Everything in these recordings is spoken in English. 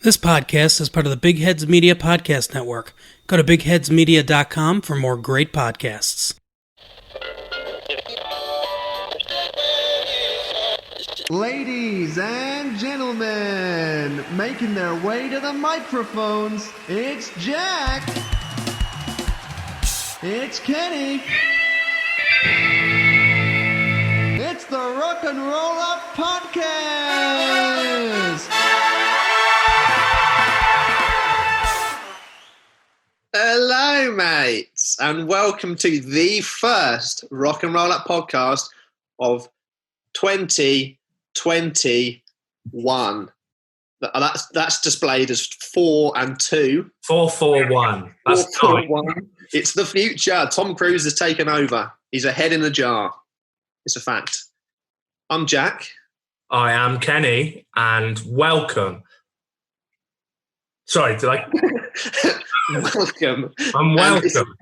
This podcast is part of the Big Heads Media Podcast Network. Go to bigheadsmedia.com for more great podcasts. Ladies and gentlemen, making their way to the microphones, it's Jack. It's Kenny. It's the Rock and Roll Up Podcast. Hello, mates, and welcome to the first Rock and Roll Up podcast of 2021. That's displayed as 4 and 2. 441. That's 441. It's the future. Tom Cruise has taken over. He's a head in a jar. It's a fact. I'm Jack. I am Kenny, and welcome. Sorry, did I? Welcome. I'm welcome.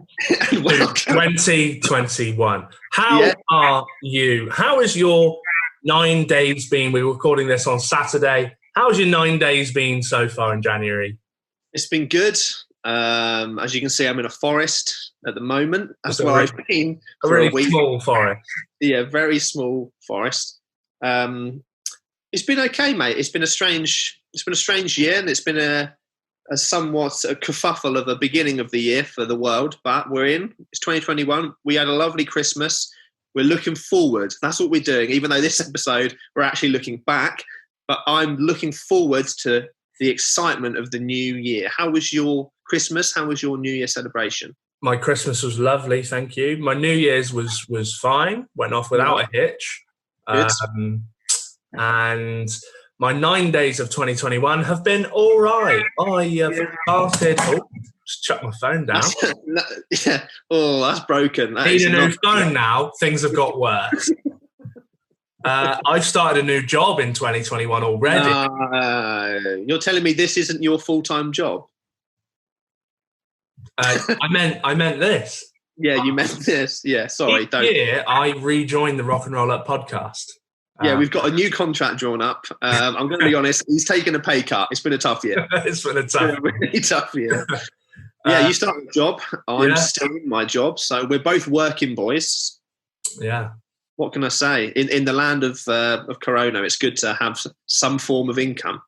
And welcome. 2021. How are you? How has your 9 days been? We're recording this on Saturday. How's your 9 days been so far in January? It's been good. As you can see, I'm in a forest at the moment. That's where I've been for a week. Small forest. Yeah, very small forest. It's been okay, mate. It's been a strange year, and it's been a somewhat a kerfuffle of a beginning of the year for the world. But we're in. It's 2021. We had a lovely Christmas. We're looking forward. That's what we're doing. Even though this episode we're actually looking back, but I'm looking forward to the excitement of the new year. How was your Christmas? How was your New Year celebration? My Christmas was lovely, thank you. My New Year's was fine. Went off without a hitch. Good. And my 9 days of 2021 have been all right. I started. Just chuck my phone down. Yeah. Oh, that's broken. Need a new phone now. Things have got worse. I've started a new job in 2021 already. You're telling me this isn't your full-time job? I meant this. Yeah, you meant this. Yeah, sorry. This year, I rejoined the Rock and Roll Up podcast. Yeah, we've got a new contract drawn up. I'm going to be honest, he's taken a pay cut. It's been a tough year. It's been a really tough year. Yeah, you started a job. I'm still in my job. So we're both working boys. Yeah. What can I say? In the land of Corona, it's good to have some form of income.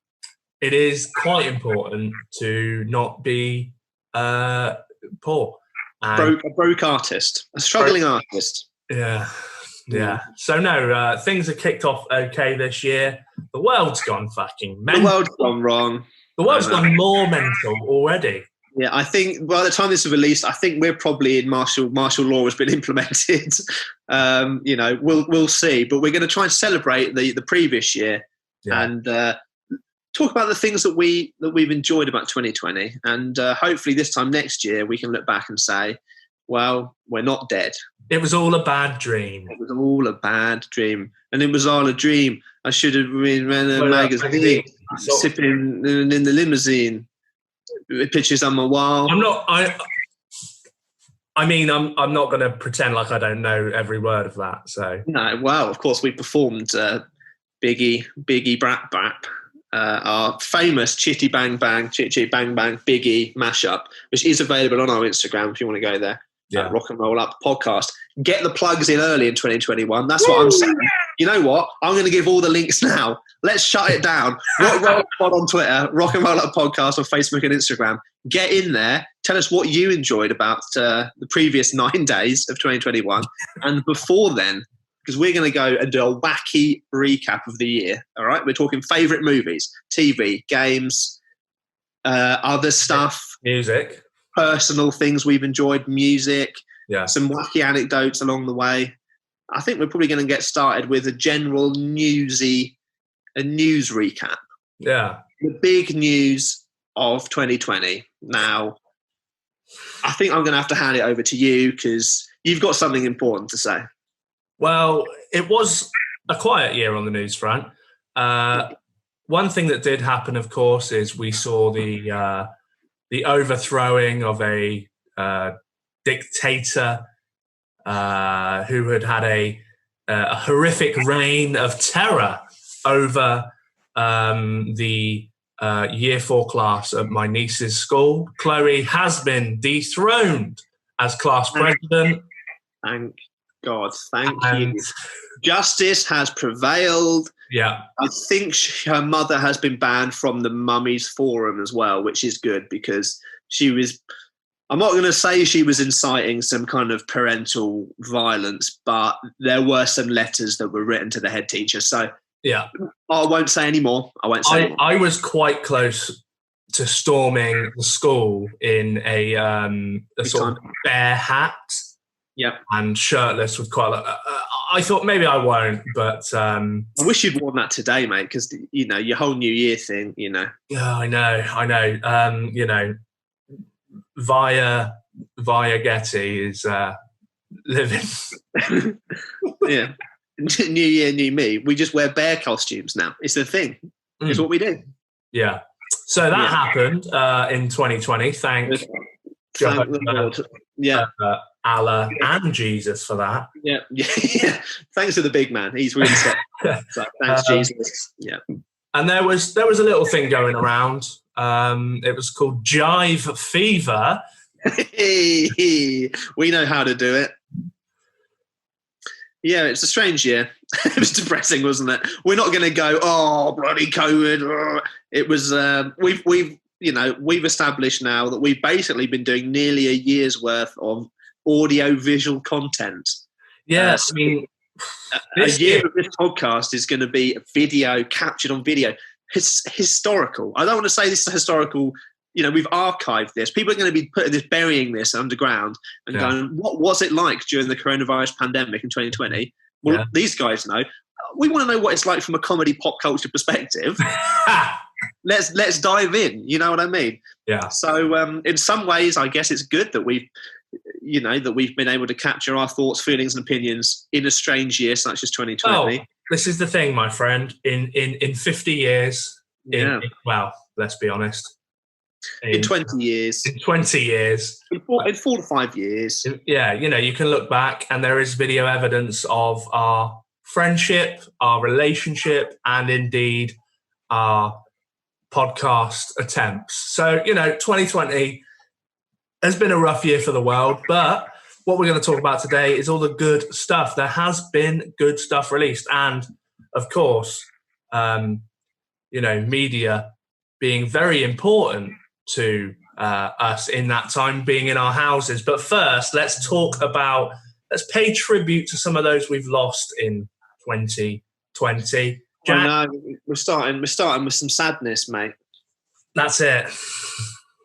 It is quite important to not be poor. A broke artist. A struggling artist. Yeah. Yeah. So no, things have kicked off okay this year. The world's gone fucking mental. The world's gone wrong. The world's gone more mental already. Yeah, I think by the time this is released, I think we're probably in martial law has been implemented. We'll see, but we're going to try and celebrate the previous year and talk about the things that we've enjoyed about 2020, and hopefully this time next year we can look back and say, well, we're not dead. It was all a bad dream. It was all a bad dream. And it was all a dream. I should have been in a magazine, sipping in the limousine, with pictures on my wall. I'm not going to pretend like I don't know every word of that. So no, well, of course, we performed Biggie Brap Bap, our famous Chitty Bang Bang, Chitty Bang Bang Biggie mashup, which is available on our Instagram if you want to go there. Rock and Roll Up podcast. Get the plugs in early in 2021. That's what I'm saying. You know what? I'm going to give all the links now. Let's shut it down. Rock and Roll Up Pod on Twitter, Rock and Roll Up podcast on Facebook and Instagram. Get in there. Tell us what you enjoyed about the previous 9 days of 2021 and before then, because we're going to go and do a wacky recap of the year. All right? We're talking favourite movies, TV, games, other stuff. Music. Personal things we've enjoyed, music, some wacky anecdotes along the way. I think we're probably going to get started with a general news recap. Yeah. The big news of 2020. Now, I think I'm going to have to hand it over to you because you've got something important to say. Well, it was a quiet year on the news front. One thing that did happen, of course, is we saw the overthrowing of a dictator who had a horrific reign of terror over the year 4 class at my niece's school. Chloe has been dethroned as class president. Thank God. Thank And- you. Justice has prevailed. Yeah. I think her mother has been banned from the Mummies Forum as well, which is good because she was, I'm not going to say she was inciting some kind of parental violence, but there were some letters that were written to the head teacher. So Yeah. I won't say any more. I was quite close to storming the school in a sort of bear hat. Yeah. And shirtless with quite a lot. I thought maybe I won't, but I wish you'd worn that today, mate, because your whole New Year thing, Yeah, I know. Via Getty is living. Yeah. New Year, new me. We just wear bear costumes now. It's the thing. It's what we do. Yeah. So that happened in 2020. Thank the Lord. Yeah. Allah and Jesus for that. Yeah. Thanks to the big man. He's really set. So, thanks, Jesus. Yeah. And there was a little thing going around. It was called Jive Fever. We know how to do it. Yeah, it's a strange year. It was depressing, wasn't it? We're not going to go, oh, bloody COVID. It was. We've established now that we've basically been doing nearly a year's worth of audio-visual content. Yes, a year of this podcast is going to be video captured on video. It's historical. I don't want to say this is historical. We've archived this. People are going to be burying this underground and going, what was it like during the coronavirus pandemic in 2020? Well, these guys know. We want to know what it's like from a comedy pop culture perspective. Let's dive in. You know what I mean? Yeah. So in some ways, I guess it's good that we've been able to capture our thoughts, feelings, and opinions in a strange year such as 2020. Oh, this is the thing, my friend. In 50 years, let's be honest. In 20 years. In 20 years. In 4 to 5 years. Yeah, you can look back and there is video evidence of our friendship, our relationship, and indeed our podcast attempts. So, 2020 has been a rough year for the world, but what we're going to talk about today is all the good stuff. There has been good stuff released. And, of course, media being very important to us in that time, being in our houses. But first, let's pay tribute to some of those we've lost in 2020. Jack? We're starting with some sadness, mate. That's it.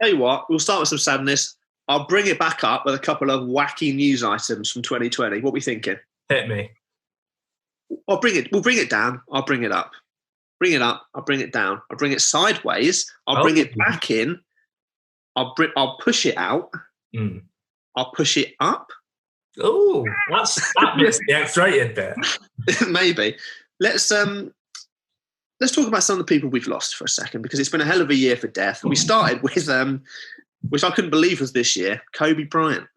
Tell you what, we'll start with some sadness. I'll bring it back up with a couple of wacky news items from 2020. What are we thinking? Hit me. We'll bring it down. I'll bring it up. Bring it up. I'll bring it down. I'll bring it sideways. I'll bring it back in. I'll push it out. I'll push it up. Oh, that missed the X-rated bit. Maybe. Let's talk about some of the people we've lost for a second, because it's been a hell of a year for death. We started with which I couldn't believe was this year, Kobe Bryant.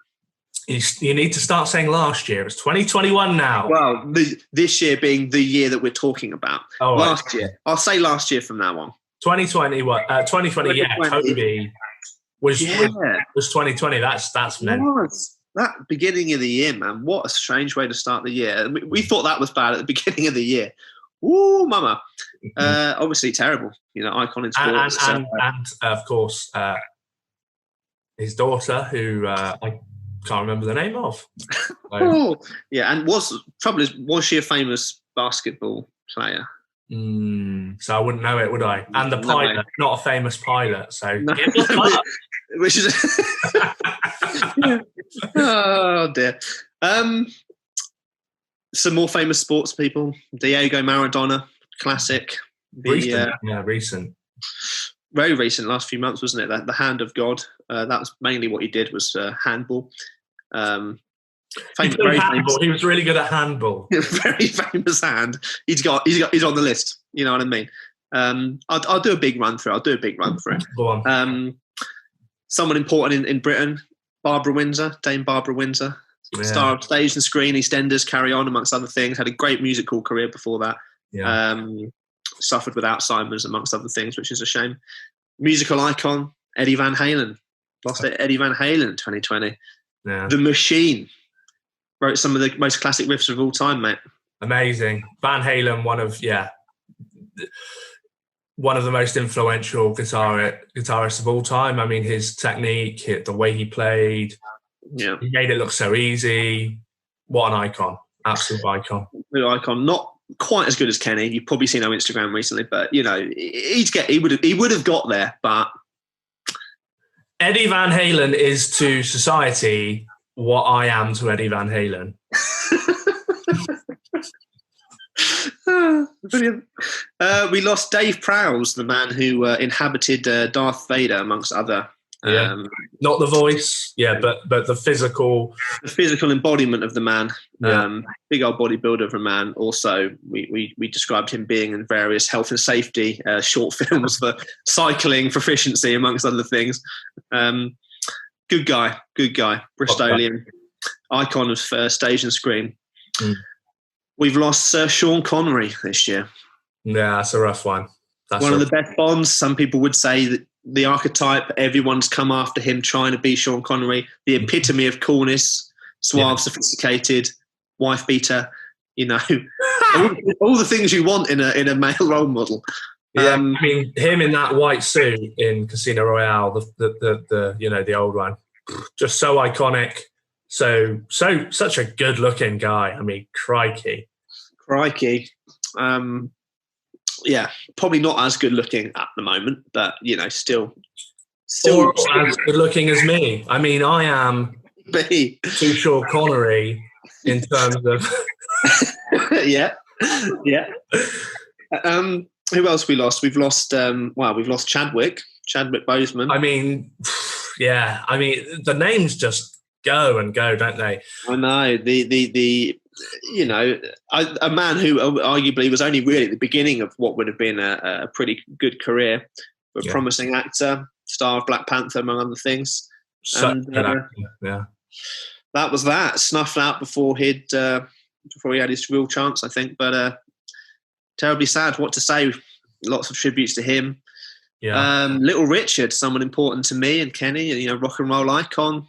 You need to start saying last year. It's 2021 now. Well, this year being the year that we're talking about. Oh, last year. I'll say last year from now on. 2020, yeah, Kobe was 2020. That's meant. That beginning of the year, man. What a strange way to start the year. We thought that was bad at the beginning of the year. Ooh, mama. Obviously terrible. Icon in sports. And of course, his daughter, who I can't remember the name of. And was she a famous basketball player? So I wouldn't know it, would I? And the pilot, not a famous pilot. So which is oh dear. Some more famous sports people. Diego Maradona, classic. Recent. Very recent, last few months, wasn't it? The hand of God. That was mainly what he did, was handball. He was really good at handball. Very famous hand. He's on the list. You know what I mean? I'll do a big run through. Go on. Someone important in Britain, Dame Barbara Windsor. Yeah. Star of stage and screen, EastEnders, Carry On, amongst other things. Had a great musical career before that. Yeah. suffered with Alzheimer's, amongst other things, which is a shame. Musical icon, Eddie Van Halen. Lost it, Eddie Van Halen, 2020. Yeah. The Machine. Wrote some of the most classic riffs of all time, mate. Amazing. Van Halen, one of the most influential guitarists of all time. I mean, his technique, the way he played, he made it look so easy. What an icon. Absolute icon. Icon. Not quite as good as Kenny. You've probably seen our Instagram recently, but he would have got there, but Eddie Van Halen is to society what I am to Eddie Van Halen. Brilliant. We lost Dave Prowse, the man who inhabited Darth Vader, amongst other. Not the voice, but the physical embodiment of the man. Big old bodybuilder of a man. Also, we described him being in various health and safety short films for cycling proficiency, amongst other things. Good guy, Bristolian, icon of stage and screen. We've lost Sir Sean Connery this year. Yeah, that's a rough one. That's one of the best Bonds. Some people would say that the archetype, everyone's come after him trying to be Sean Connery, the epitome of coolness, suave, sophisticated, wife beater, all the things you want in a male role model. Yeah, I mean, him in that white suit in Casino Royale, the old one, just so iconic. Such a good looking guy. I mean, crikey. Probably not as good looking at the moment, but still or as good looking as me. I mean, I am too Sean Connery in terms of yeah. Who else we lost? We've lost Chadwick Boseman. I mean, the names just go and go, don't they? I know a man who arguably was only really at the beginning of what would have been a pretty good career, but promising actor, star of Black Panther, among other things. That was that. Snuffed out before he had his real chance, I think. But terribly sad. What to say? Lots of tributes to him. Little Richard, someone important to me and Kenny, rock and roll icon.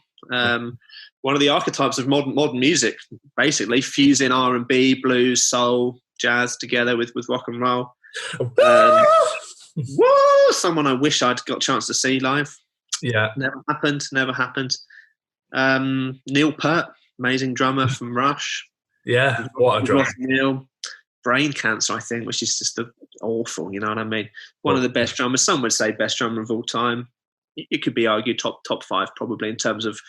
One of the archetypes of modern music, basically fusing R&B, blues, soul, jazz together with rock and roll. Someone I wish I'd got a chance to see live. Yeah, never happened. Neil Peart, amazing drummer from Rush. Yeah, what a drummer. Neil, brain cancer, I think, which is just awful. You know what I mean? One of the best drummers. Some would say best drummer of all time. It could be argued top five probably in terms of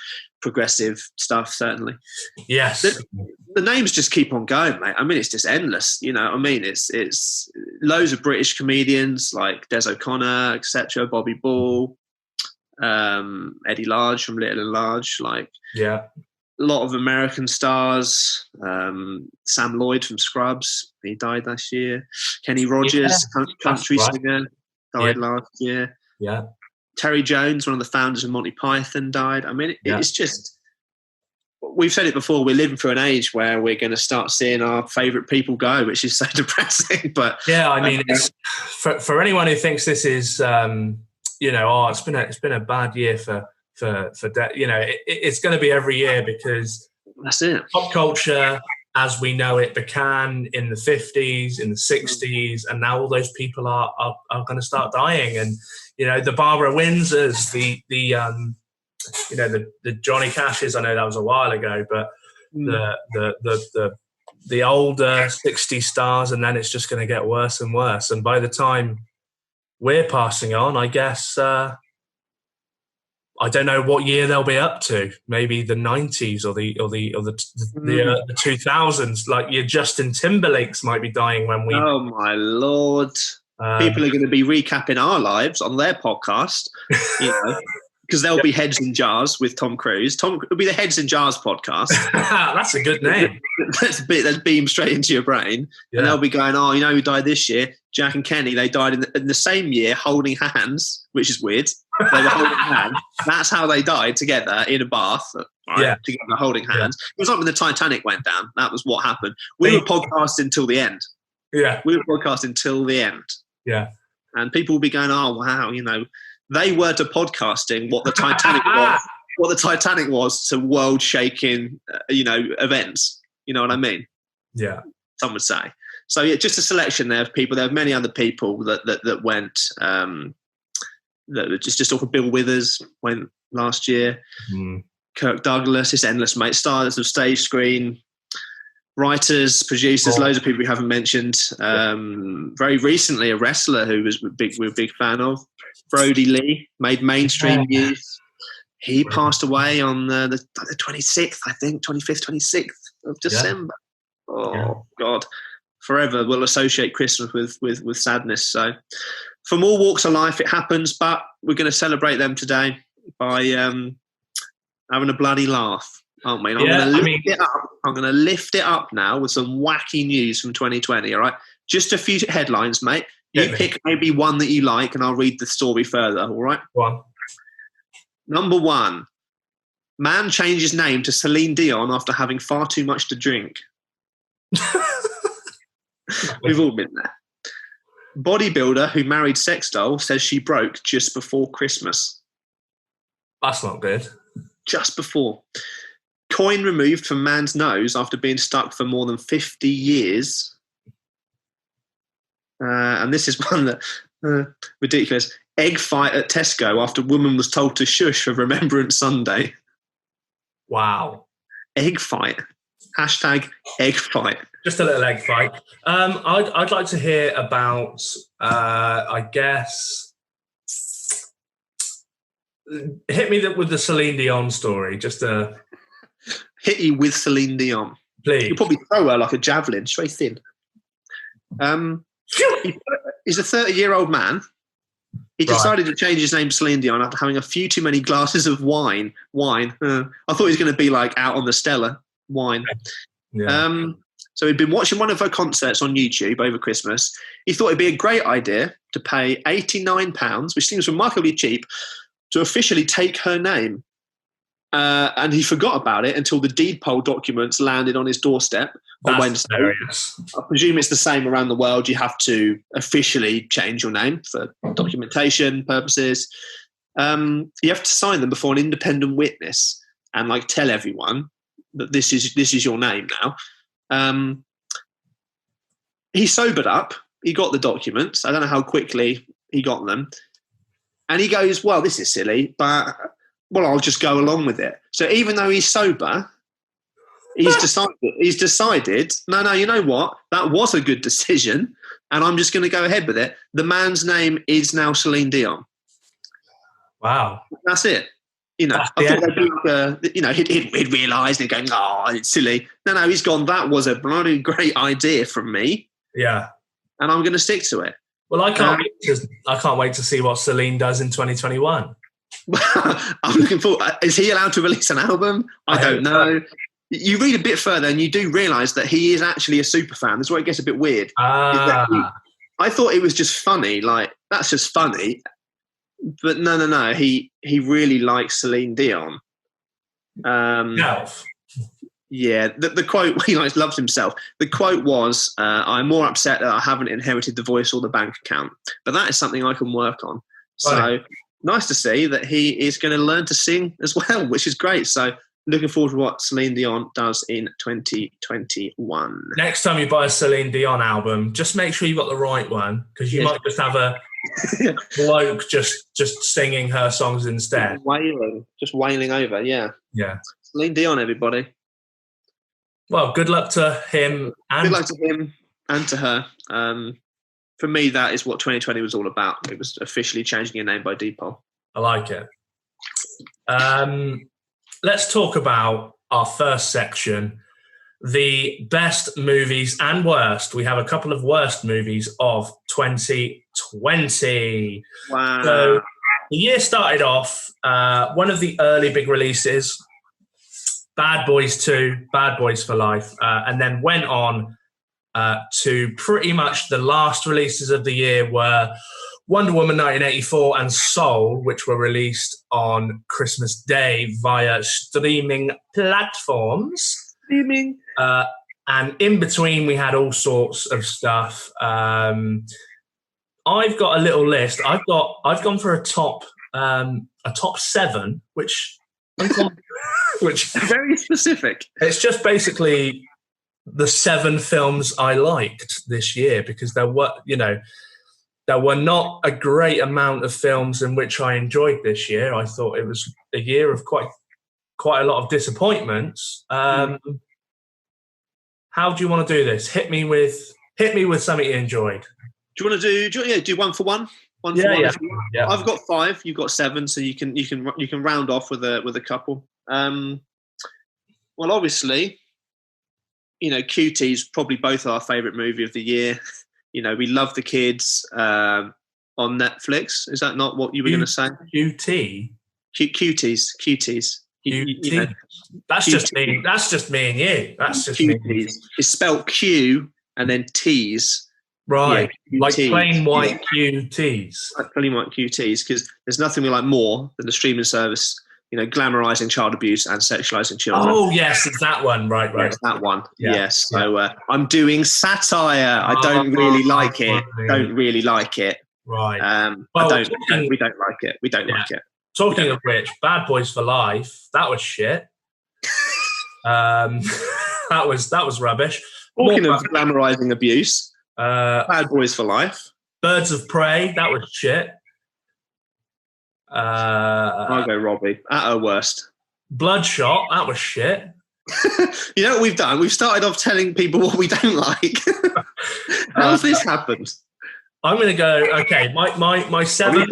progressive stuff, certainly. Yes. The names just keep on going, mate. I mean, it's just endless. You know what I mean? It's loads of British comedians like Des O'Connor, etc., Bobby Ball, Eddie Large from Little and Large, a lot of American stars. Sam Lloyd from Scrubs, he died last year. Kenny Rogers, country singer, died last year. Yeah. Terry Jones, one of the founders of Monty Python, died. I mean, it's just, we've said it before, we're living through an age where we're going to start seeing our favourite people go, which is so depressing. But yeah, I mean, it's, for anyone who thinks this is, it's been a bad year for it's going to be every year, because that's it. Pop culture, as we know it, began in the 50s, in the 60s, and now all those people are going to start dying. And the Barbara Windsors, the Johnny Cashes. I know that was a while ago, but the older 60 stars, and then it's just going to get worse and worse. And by the time we're passing on, I guess I don't know what year they'll be up to. Maybe the 90s or the 2000s. Like your Justin Timberlakes might be dying when we. Oh my Lord! People are going to be recapping our lives on their podcast, because there'll be Heads in Jars with Tom Cruise. It'll be the Heads in Jars podcast. That's a good name. Let's beam straight into your brain, and they'll be going, "Oh, who died this year? Jack and Kenny. They died in the same year, holding hands, which is weird. They were holding hands. That's how they died, together in a bath, right? Together holding hands. It was like when the Titanic went down. That was what happened. We were podcasting till the end. Yeah. We were broadcasting till the end. Yeah. And people will be going, oh, wow, they were to podcasting what the Titanic was. What the Titanic was to world-shaking, events. You know what I mean? Yeah. Some would say. So yeah, just a selection there of people. There are many other people that went. That just off of Bill Withers went last year. Kirk Douglas, it's endless, mate. Stars of stage, screen, writers, producers, loads of people we haven't mentioned. Very recently, a wrestler who we're a big fan of, Brody Lee, made mainstream news. He passed away on the 26th, I think, 25th, 26th of December. Yeah. Oh, God. Forever we'll associate Christmas with sadness. So from all walks of life, it happens, but we're going to celebrate them today by having a bloody laugh, aren't we? And I'm going to lift it up now with some wacky news from 2020, all right? Just a few headlines, mate. You pick maybe one that you like, and I'll read the story further, all right? Go on. Number one, man changes name to Celine Dion after having far too much to drink. We've all been there. Bodybuilder who married sex doll says she broke just before Christmas. That's not good. Just before. Coin removed from man's nose after being stuck for more than 50 years. And this is one that ridiculous. Egg fight at Tesco after woman was told to shush for Remembrance Sunday. Wow. Egg fight. Hashtag egg fight. Just a little egg fight. I'd like to hear about, I guess, hit me with the Celine Dion story. Just to hit you with Celine Dion. Please. You'll probably throw her like a javelin, straight in. He's a 30-year-old man. He decided to change his name to Celine Dion after having a few too many glasses of wine. I thought he was going to be like out on the Stella wine. Yeah. So he'd been watching one of her concerts on YouTube over Christmas. He thought it'd be a great idea to pay £89, which seems remarkably cheap, to officially take her name. And he forgot about it until the deed poll documents landed on his doorstep on Wednesday. Hilarious. I presume it's the same around the world. You have to officially change your name for documentation purposes. You have to sign them before an independent witness and tell everyone that this is your name now. He sobered up. He got the documents. I don't know how quickly he got them. And he goes, well, this is silly, but I'll just go along with it. So even though he's sober, he's decided, no, you know what? That was a good decision, and I'm just going to go ahead with it. The man's name is now Celine Dion. Wow. That's it. I thought they'd be he'd realised and going, oh, it's silly. No, he's gone, that was a bloody great idea from me. Yeah. And I'm going to stick to it. Well, I can't wait to see what Celine does in 2021. I'm looking forward. Is he allowed to release an album? I don't know. You read a bit further and you do realise that he is actually a super fan. That's where it gets a bit weird. I thought it was just funny. That's just funny. But no. He really likes Celine Dion. Yeah, the quote, he loves himself. The quote was, I'm more upset that I haven't inherited the voice or the bank account. But that is something I can work on. So nice to see that he is going to learn to sing as well, which is great. So looking forward to what Celine Dion does in 2021. Next time you buy a Celine Dion album, just make sure you've got the right one, because you might just have a bloke just singing her songs instead. Just wailing over, yeah. Celine Dion, everybody. Well, good luck to him. Good luck to him and to her. For me, that is what 2020 was all about. It was officially changing your name by Depot. I like it. Let's talk about our first section, the best movies and worst. We have a couple of worst movies of 2020. Wow. So the year started off, one of the early big releases, Bad Boys 2, Bad Boys for Life, and then went on to pretty much the last releases of the year were Wonder Woman 1984 and Soul, which were released on Christmas Day via streaming platforms. And And in between, we had all sorts of stuff. I've got a little list. I've gone for a top 7, which Very specific. it's just basically the 7 films I liked this year, because there were not a great amount of films in which I enjoyed this year. I thought it was a year of quite a lot of disappointments. How do you want to do this? Hit me with something you enjoyed. Do you want to do one for one? One for one. Yeah. I've got 5. You've got 7, so you can round off with a couple. Well, obviously, Cuties probably both our favourite movie of the year. We love the kids on Netflix. Is that not what you were going to say? QT. Cuties. That's just me. That's just me and you. That's just Cuties. me. It's spelt Q and then T's. Right. Yeah, like plain white QTs. Like plain white QTs, because there's nothing we like more than the streaming service, glamorizing child abuse and sexualizing children. Oh, yes, it's that one. Right. Yes, that one. Yeah. Yes. So I'm doing satire. I don't really like it. Don't really like it. Right. We don't like it. We don't like it. Talking of which, Bad Boys for Life, that was shit. That was rubbish. Talking of glamorizing abuse, Bad Boys for Life. Birds of Prey, that was shit. I'll go Robbie. At her worst. Bloodshot, that was shit. You know what we've done? We've started off telling people what we don't like. How's this happened? I'm going to go, okay, my 7.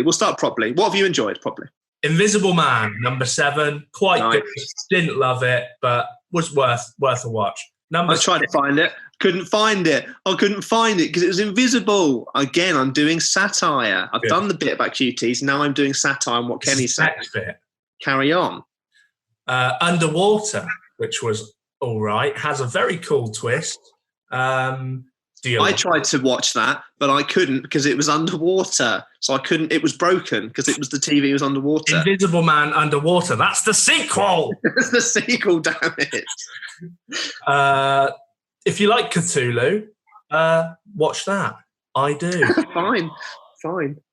We'll start properly. What have you enjoyed properly? Invisible Man, number 7. Quite nice. Good. Didn't love it, but was worth a watch. I tried to find it. Couldn't find it. I couldn't find it because it was invisible. Again, I'm doing satire. I've done the bit about cuties. Now I'm doing satire on what Kenny said. Carry on. Underwater, which was all right, has a very cool twist. I tried to watch that, but I couldn't because it was underwater. So I couldn't. It was broken because it was the TV was underwater. Invisible Man Underwater. That's the sequel. It's the sequel. Damn it. If you like Cthulhu, watch that. I do. Fine.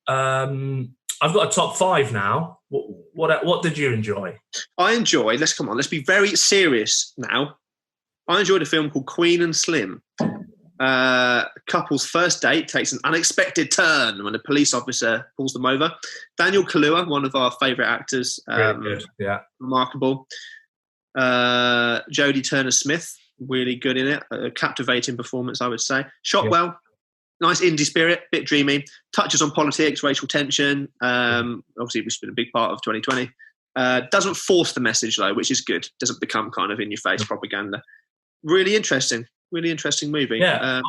I've got a top 5 now. What did you enjoy? Let's be very serious now. I enjoyed a film called Queen and Slim. Couple's first date takes an unexpected turn when a police officer pulls them over. Daniel Kaluuya, one of our favourite actors, really good. Yeah, remarkable. Jodie Turner-Smith, really good in it. A captivating performance, I would say. Shot well, nice indie spirit, bit dreamy. Touches on politics, racial tension. Obviously, it's been a big part of 2020. Doesn't force the message though, which is good. Doesn't become kind of in your face propaganda. Really interesting movie. Yeah,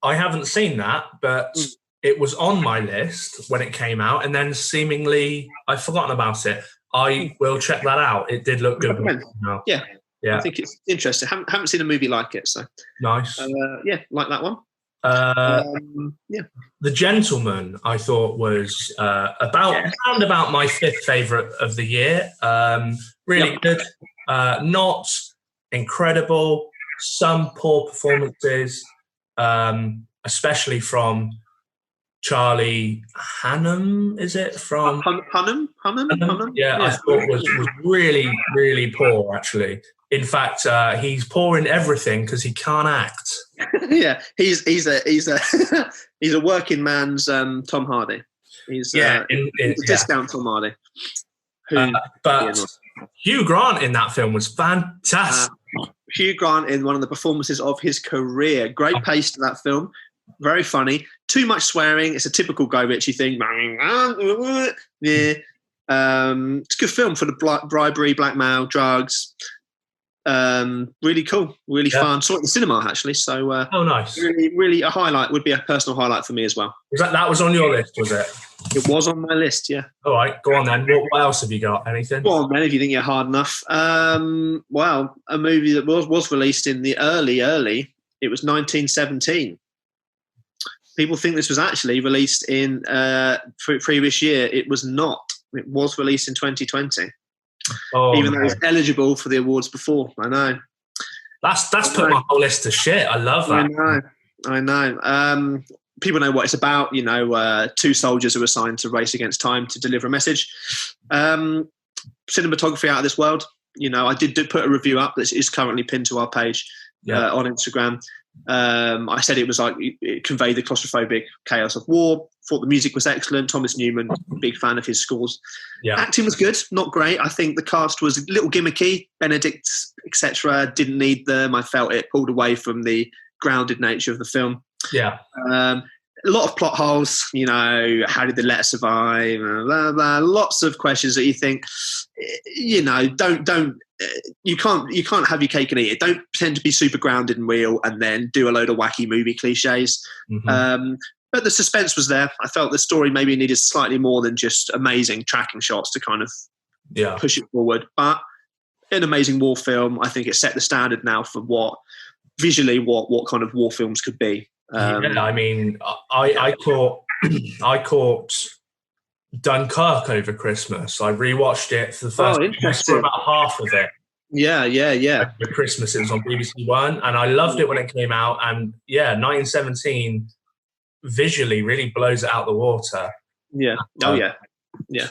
I haven't seen that, but it was on my list when it came out, and then seemingly I've forgotten about it. I will check that out. It did look good. Yeah. I think it's interesting. Haven't seen a movie like it, so nice. Like that one. The Gentleman, I thought was around about my 5th favourite of the year. Really good. Not incredible. Some poor performances, especially from Charlie Hunnam. Is it from Hunnam? Yeah, I thought was really, really poor. Actually, in fact, he's poor in everything because he can't act. Yeah, he's a working man's Tom Hardy. He's discount Tom Hardy. But Hugh Grant in that film was fantastic. Hugh Grant in one of the performances of his career. Great pace to that film. Very funny. Too much swearing. It's a typical Guy Ritchie thing. Yeah. It's a good film for the bribery, blackmail, drugs. Really cool. Really fun. Saw it in the cinema, actually. So, nice. Really, really a highlight. Would be a personal highlight for me as well. That was on your list, was it? It was on my list, yeah. All right, go on then. What else have you got? Anything? Go on, man, if you think you're hard enough. Well, a movie that was released in the early, it was 1917. People think this was actually released in previous year. It was not. It was released in 2020. Even though it was eligible for the awards before. I know. That's put my whole list to shit. I love that. I know. People know what it's about. You know, two soldiers who are assigned to race against time to deliver a message. Cinematography out of this world. You know, I did put a review up that is currently pinned to our page on Instagram. I said it was like it conveyed the claustrophobic chaos of war. Thought the music was excellent. Thomas Newman, big fan of his scores. Yeah. Acting was good, not great. I think the cast was a little gimmicky. Benedict, etc., didn't need them. I felt it pulled away from the grounded nature of the film. Yeah. A lot of plot holes. You know, how did the letter survive? Blah, blah. Lots of questions that you think, you know, you can't have your cake and eat it. Don't pretend to be super grounded and real and then do a load of wacky movie cliches. Mm-hmm. But the suspense was there. I felt the story maybe needed slightly more than just amazing tracking shots to kind of push it forward. But an amazing war film. I think it set the standard now for what kind of war films could be. I mean, I caught Dunkirk over Christmas. I rewatched it for the first for about half of it. Yeah. For Christmas, it was on BBC One, and I loved it when it came out. And 1917 visually really blows it out the water. Yeah. Yeah.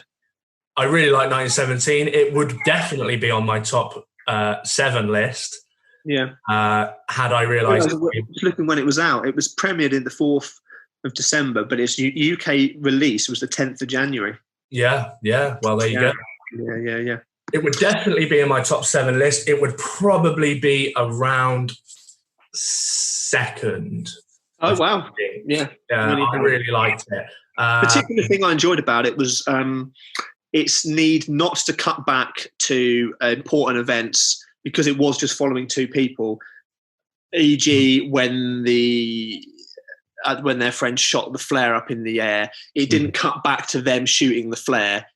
I really like 1917. It would definitely be on my top 7 list. Yeah. Had I realised, looking when it was out, it was premiered in the 4th of December, but its UK release was the 10th of January. Yeah. Well, there you go. Yeah. It would definitely be in my top 7 list. It would probably be around 2nd. Oh, wow. Yeah. I really liked it. Particular thing I enjoyed about it was its need not to cut back to important events because it was just following 2 people, e.g. when their friend shot the flare up in the air, it didn't cut back to them shooting the flare,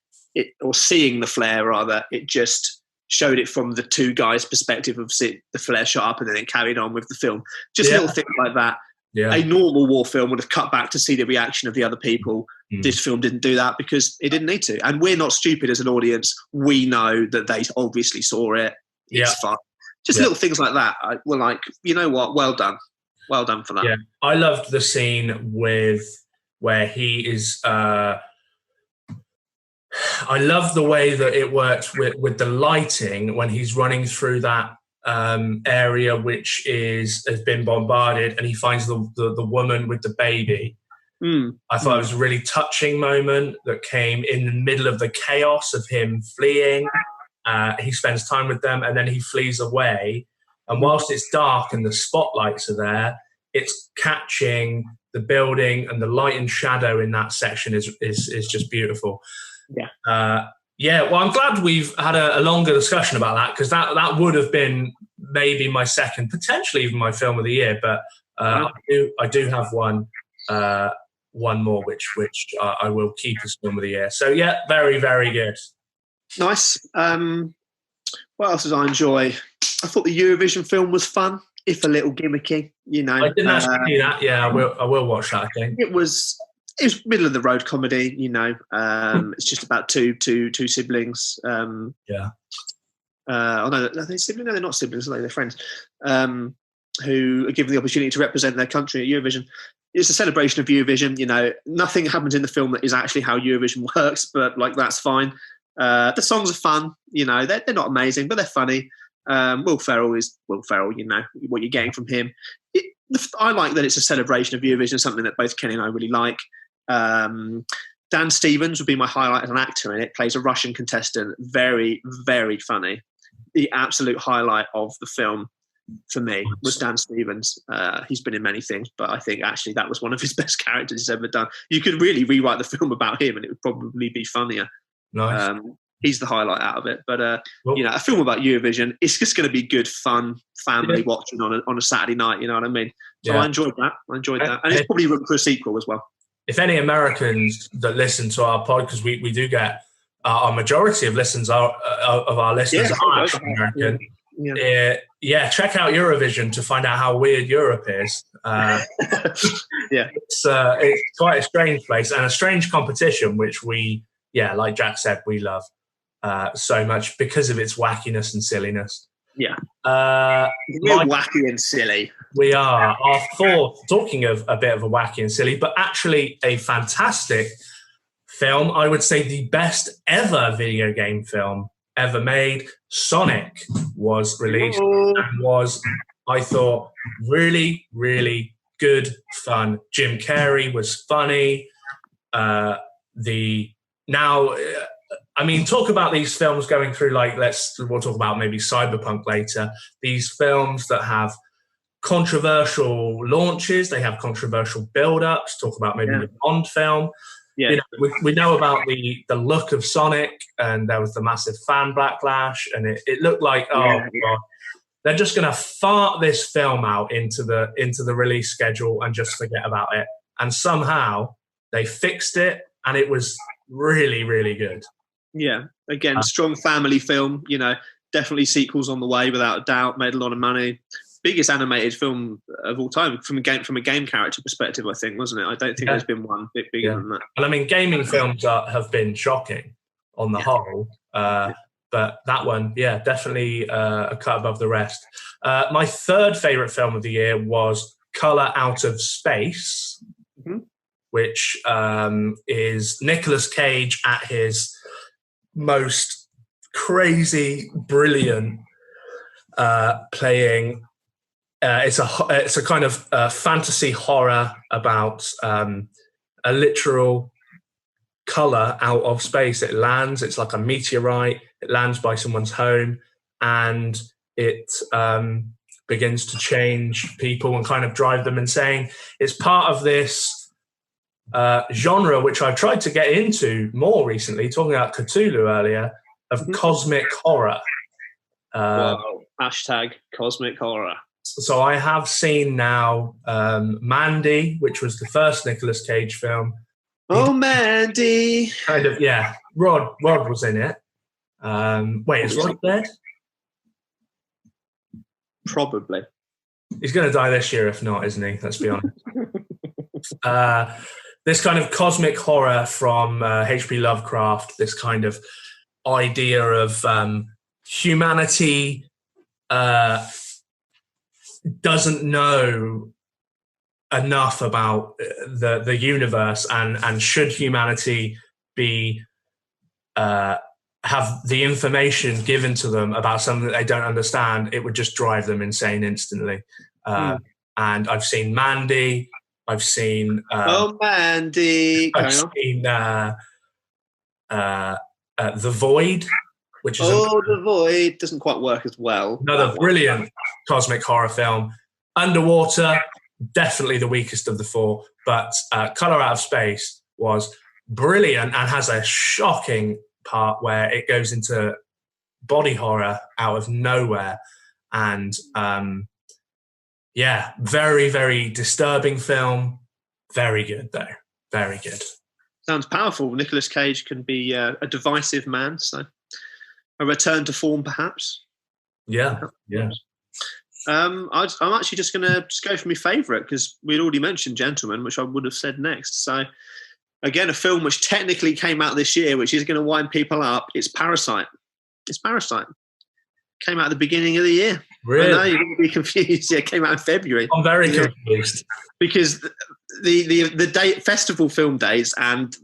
or seeing the flare rather. It just showed it from the 2 guys' perspective of the flare shot up, and then it carried on with the film. Just little things like that. Yeah. A normal war film would have cut back to see the reaction of the other people. This film didn't do that because it didn't need to. And we're not stupid as an audience. We know that they obviously saw it. It's fun. Just little things like that. We're like, you know what? Well done. Well done for that. Yeah. I loved the scene where he is... I love the way that it works with the lighting when he's running through that area which has been bombarded, and he finds the woman with the baby. I thought it was a really touching moment that came in the middle of the chaos of him fleeing. He spends time with them and then he flees away, and whilst it's dark and the spotlights are there, it's catching the building, and the light and shadow in that section is just beautiful. Well, I'm glad we've had a longer discussion about that, because that would have been maybe my second, potentially even my film of the year. But I do have one more, which I will keep as film of the year. So very, very good. Nice. What else did I enjoy? I thought the Eurovision film was fun, if a little gimmicky. You know, I didn't actually see that. Yeah, I will watch that. I think it was middle of the road comedy, you know. It's just about two siblings. Oh no, are they siblings? No, they're not siblings. They're friends. Who are given the opportunity to represent their country at Eurovision. It's a celebration of Eurovision. You know, nothing happens in the film that is actually how Eurovision works, but like that's fine. The songs are fun. You know, they're not amazing, but they're funny. Will Ferrell is Will Ferrell. You know what you're getting from him. I like that it's a celebration of Eurovision, something that both Kenny and I really like. Dan Stevens would be my highlight as an actor in it. Plays a Russian contestant. Very, very funny. The absolute highlight of the film for me was Dan Stevens. He's been in many things, but I think actually that was one of his best characters he's ever done. You could really rewrite the film about him and it would probably be funnier. Nice. He's the highlight out of it. But, you know, a film about Eurovision, it's just going to be good, fun, family watching on a Saturday night, you know what I mean? So I enjoyed that. And it's probably room for a sequel as well. If any Americans that listen to our pod, because we do get our majority of listens of our listeners are actually American. Check out Eurovision to find out how weird Europe is. It's quite a strange place and a strange competition, which we, like Jack said, we love so much because of its wackiness and silliness. Yeah. We're wacky and silly. We are. Our fourth, talking of a bit of a wacky and silly, but actually a fantastic film, I would say the best ever video game film ever made, Sonic, was released and was, I thought, really, really good fun. Jim Carrey was funny. Talk about these films going through, we'll talk about maybe Cyberpunk later. These films that have controversial launches, they have controversial build-ups. Talk about maybe the Bond film. Yeah. We know about the look of Sonic, and there was the massive fan backlash, and it looked like, God, they're just going to fart this film out into the release schedule and just forget about it. And somehow they fixed it, and it was really, really good. Yeah, again, strong family film. Definitely sequels on the way, without a doubt. Made a lot of money. Biggest animated film of all time from a game character perspective, I think, wasn't it? I don't think there's been one bit bigger than that. And gaming films have been shocking on the whole, but that one, definitely a cut above the rest. My third favorite film of the year was Color Out of Space, which is Nicolas Cage at his most crazy, brilliant, playing. It's a kind of fantasy horror about a literal color out of space. It lands. It's like a meteorite. It lands by someone's home, and it begins to change people and kind of drive them insane. It's part of this genre which I've tried to get into more recently, talking about Cthulhu earlier, of cosmic horror. Hashtag cosmic horror. So I have seen now Mandy, which was the first Nicolas Cage film. Oh, Mandy. Kind of, yeah. Rod was in it. Wait, is Rod dead? Probably. He's going to die this year, if not, isn't he? Let's be honest. This kind of cosmic horror from H.P. Lovecraft, this kind of idea of humanity doesn't know enough about the universe, and should humanity be have the information given to them about something that they don't understand, it would just drive them insane instantly. And I've seen Mandy. I've seen Mandy. I've seen The Void, which is The Void doesn't quite work as well. Another brilliant cosmic horror film. Underwater, definitely the weakest of the four, but Color Out of Space was brilliant and has a shocking part where it goes into body horror out of nowhere. And very, very disturbing film. Very good, though. Very good. Sounds powerful. Nicolas Cage can be a divisive man, so a return to form, perhaps. Yeah. I'm actually just going to go for my favourite, because we'd already mentioned Gentleman, which I would have said next. So, again, a film which technically came out this year, which is going to wind people up. It's Parasite. Came out at the beginning of the year. Really? I know, you're going to be confused. Yeah, it came out in February. I'm very confused. Because the date, festival film days, and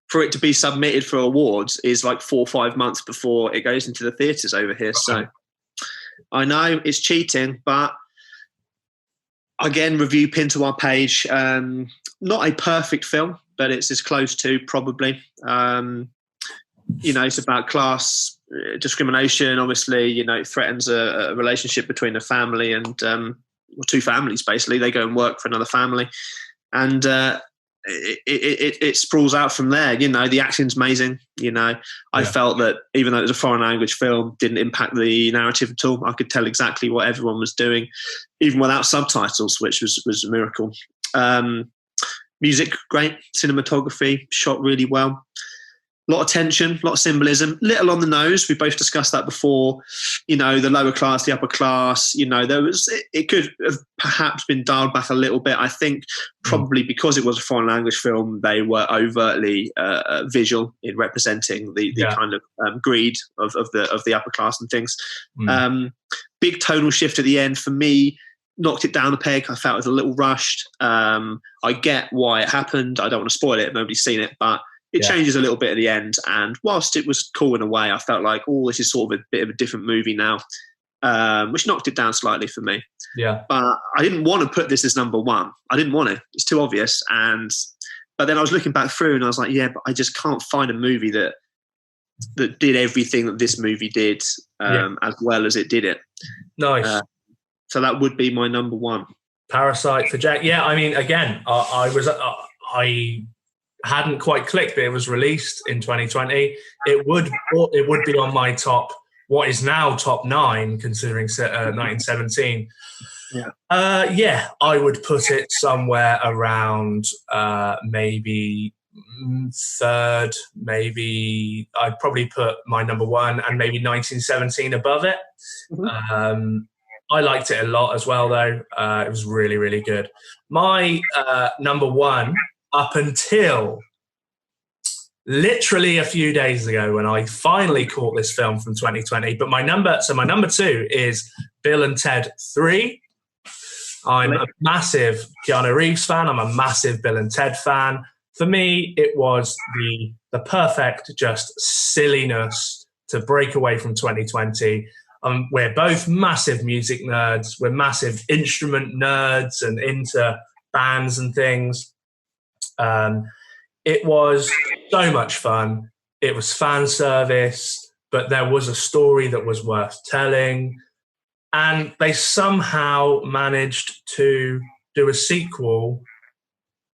for it to be submitted for awards is like 4 or 5 months before it goes into the theatres over here. So I know it's cheating, but again, review pinned to our page. Not a perfect film, but it's as close to, probably. It's about class discrimination. Obviously, it threatens a relationship between a family and two families, basically. They go and work for another family. And it sprawls out from there. The action's amazing. I felt that even though it was a foreign language film, didn't impact the narrative at all. I could tell exactly what everyone was doing, even without subtitles, which was a miracle. Music, great. Cinematography, shot really well. lot of tension, a lot of symbolism, little on the nose. We both discussed that before. You know, the lower class, the upper class. You know, it could have perhaps been dialed back a little bit. I think probably because it was a foreign language film, they were overtly visual in representing the kind of greed of the upper class and things. Big tonal shift at the end for me. Knocked it down a peg. I felt it was a little rushed. I get why it happened. I don't want to spoil it. Nobody's seen it, but it changes a little bit at the end. And whilst it was cool in a way, I felt like, this is sort of a bit of a different movie now, which knocked it down slightly for me. Yeah. But I didn't want to put this as number one. I didn't want it. It's too obvious. But then I was looking back through and I was like, but I just can't find a movie that did everything that this movie did as well as it did it. Nice. So that would be my number one. Parasite for Jack. Yeah, I mean, again, I hadn't quite clicked, but it was released in 2020. It would be on my what is now top 9, considering 1917. I would put it somewhere around maybe third. Maybe I'd probably put my number one and maybe 1917 above it. I liked it a lot as well, though. It was really, really good. My number one, up until literally a few days ago when I finally caught this film from 2020. But my number two is Bill and Ted 3. I'm a massive Keanu Reeves fan. I'm a massive Bill and Ted fan. For me, it was the perfect just silliness to break away from 2020. We're both massive music nerds. We're massive instrument nerds and into bands and things. It was so much fun. It was fan service, but there was a story that was worth telling. And they somehow managed to do a sequel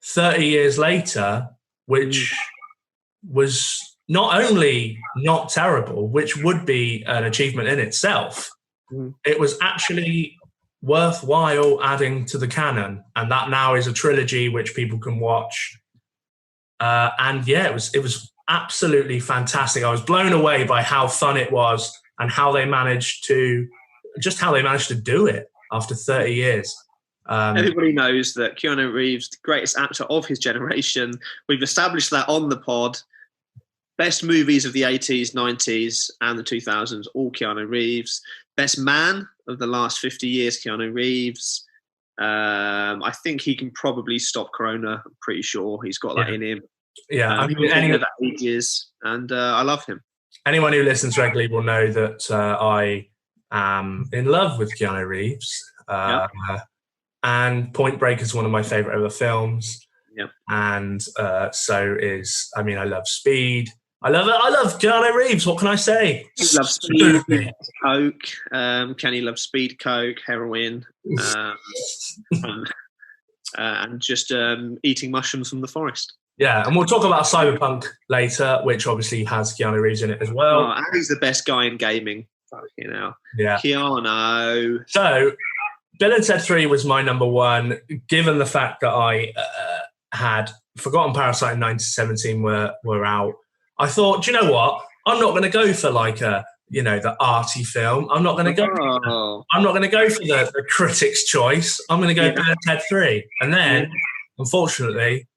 30 years later, which was not only not terrible, which would be an achievement in itself, it was actually worthwhile adding to the canon. And that now is a trilogy which people can watch. It was absolutely fantastic. I was blown away by how fun it was and how they managed to do it after 30 years. Everybody knows that Keanu Reeves, the greatest actor of his generation. We've established that on the pod. Best movies of the 80s, 90s, and the 2000s, all Keanu Reeves. Best man of the last 50 years, Keanu Reeves. I think he can probably stop Corona. I'm pretty sure he's got that in him. Yeah, I mean, anyone that ages, and I love him. Anyone who listens regularly will know that I am in love with Keanu Reeves. And Point Break is one of my favourite ever films. Yep. And I love Speed. I love Keanu Reeves. What can I say? He loves Speed, Coke. Kenny loves Speed, Coke, heroin, and just eating mushrooms from the forest. Yeah, and we'll talk about Cyberpunk later, which obviously has Keanu Reeves in it as well. And he's the best guy in gaming. You know, yeah, Keanu. So, Bill and Ted 3 was my number one, given the fact that I had forgotten Parasite and 1917 were out. I thought, do you know what? I'm not going to go for the arty film. I'm not going to go. I'm not going to go for the critic's choice. I'm going to go Bill and Ted 3. And then, unfortunately,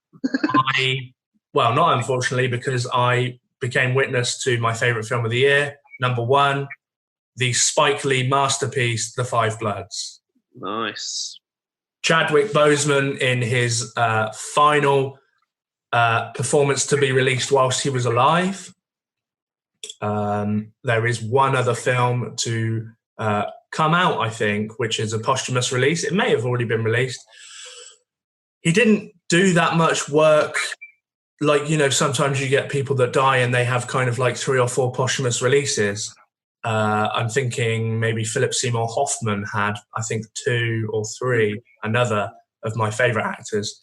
not unfortunately, because I became witness to my favourite film of the year, number one, the Spike Lee masterpiece, The Five Bloods. Nice. Chadwick Boseman in his final performance to be released whilst he was alive. There is one other film to come out, I think, which is a posthumous release. It may have already been released. He didn't do that much work. Sometimes you get people that die and they have kind of 3 or 4 posthumous releases. I'm thinking maybe Philip Seymour Hoffman had, I think, 2 or 3, another of my favourite actors.